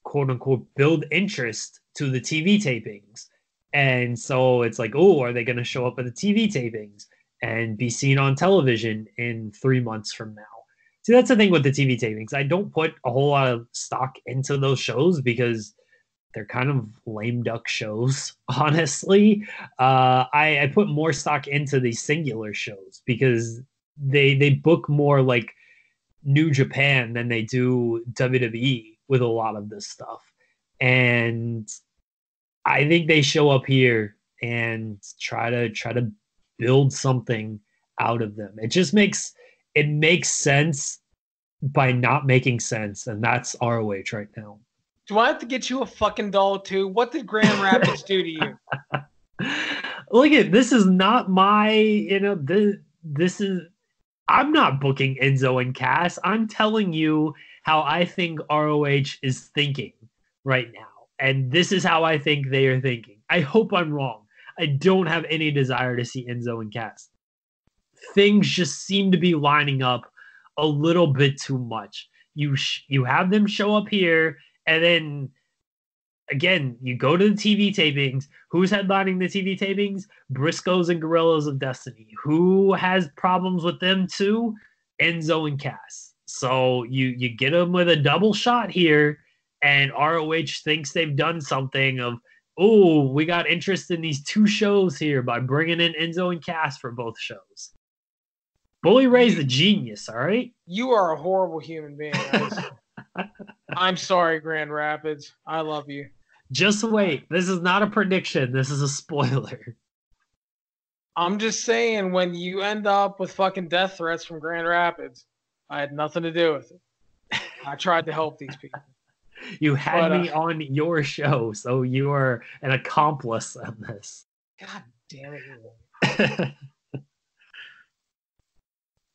Speaker 2: quote unquote build interest to the TV tapings. And so it's like, oh, are they going to show up at the TV tapings and be seen on television in 3 months from now? See, that's the thing with the TV tapings. I don't put a whole lot of stock into those shows because they're kind of lame duck shows, honestly. I put more stock into the singular shows because they book more like New Japan than they do WWE with a lot of this stuff. And I think they show up here and try to build something out of them. It makes sense by not making sense, and that's ROH right now.
Speaker 1: Do I have to get you a fucking doll too? What did Grand Rapids do to you?
Speaker 2: Look at this is not my, this is, I'm not booking Enzo and Cass. I'm telling you how I think ROH is thinking right now. And this is how I think they are thinking. I hope I'm wrong. I don't have any desire to see Enzo and Cass. Things just seem to be lining up a little bit too much. You have them show up here, and then again, you go to the TV tapings. Who's headlining the TV tapings? Briscoes and Gorillas of Destiny. Who has problems with them too? Enzo and Cass. So you get them with a double shot here, and ROH thinks they've done something of, oh, we got interest in these two shows here by bringing in Enzo and Cass for both shows. Bully Ray's a genius, all right?
Speaker 1: You are a horrible human being. I'm sorry, Grand Rapids. I love you.
Speaker 2: Just wait. This is not a prediction. This is a spoiler.
Speaker 1: I'm just saying, when you end up with fucking death threats from Grand Rapids, I had nothing to do with it. I tried to help these people.
Speaker 2: You had me on your show, so you are an accomplice in this.
Speaker 1: God damn it.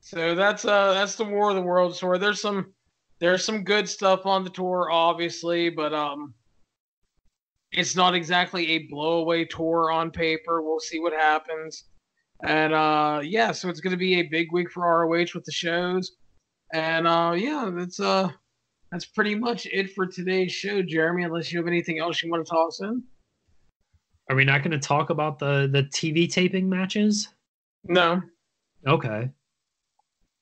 Speaker 1: So that's the War of the Worlds tour. There's some good stuff on the tour, obviously, but it's not exactly a blowaway tour on paper. We'll see what happens. And so it's going to be a big week for ROH with the shows. And that's pretty much it for today's show, Jeremy, unless you have anything else you want to toss in.
Speaker 2: Are we not going to talk about the TV taping matches?
Speaker 1: No.
Speaker 2: Okay.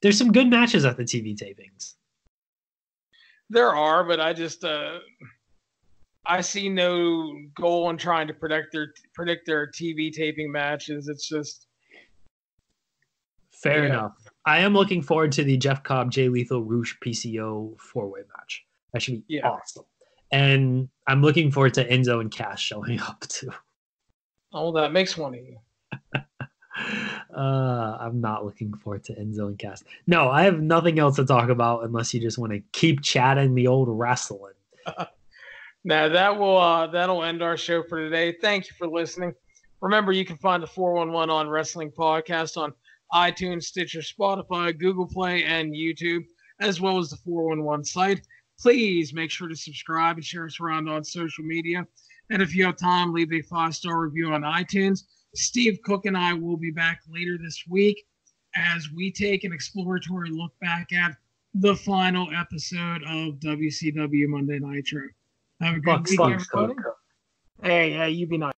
Speaker 2: There's some good matches at the TV tapings.
Speaker 1: There are, but I just I see no goal in trying to predict their TV taping matches. It's just
Speaker 2: fair enough. I am looking forward to the Jeff Cobb, Jay Lethal, Roosh PCO 4-way match. That should be awesome. And I'm looking forward to Enzo and Cass showing up too.
Speaker 1: Oh, that makes one of you.
Speaker 2: I'm not looking forward to Enzo and Cass. No, I have nothing else to talk about unless you just want to keep chatting the old wrestling.
Speaker 1: Now that'll end our show for today. Thank you for listening. Remember, you can find the 411 on Wrestling Podcast on iTunes, Stitcher, Spotify, Google Play, and YouTube, as well as the 411 site. Please make sure to subscribe and share us around on social media. And if you have time, leave a 5-star review on iTunes. Steve Cook and I will be back later this week as we take an exploratory look back at the final episode of WCW Monday Nitro. Have a good week, everybody. Hey, you be nice.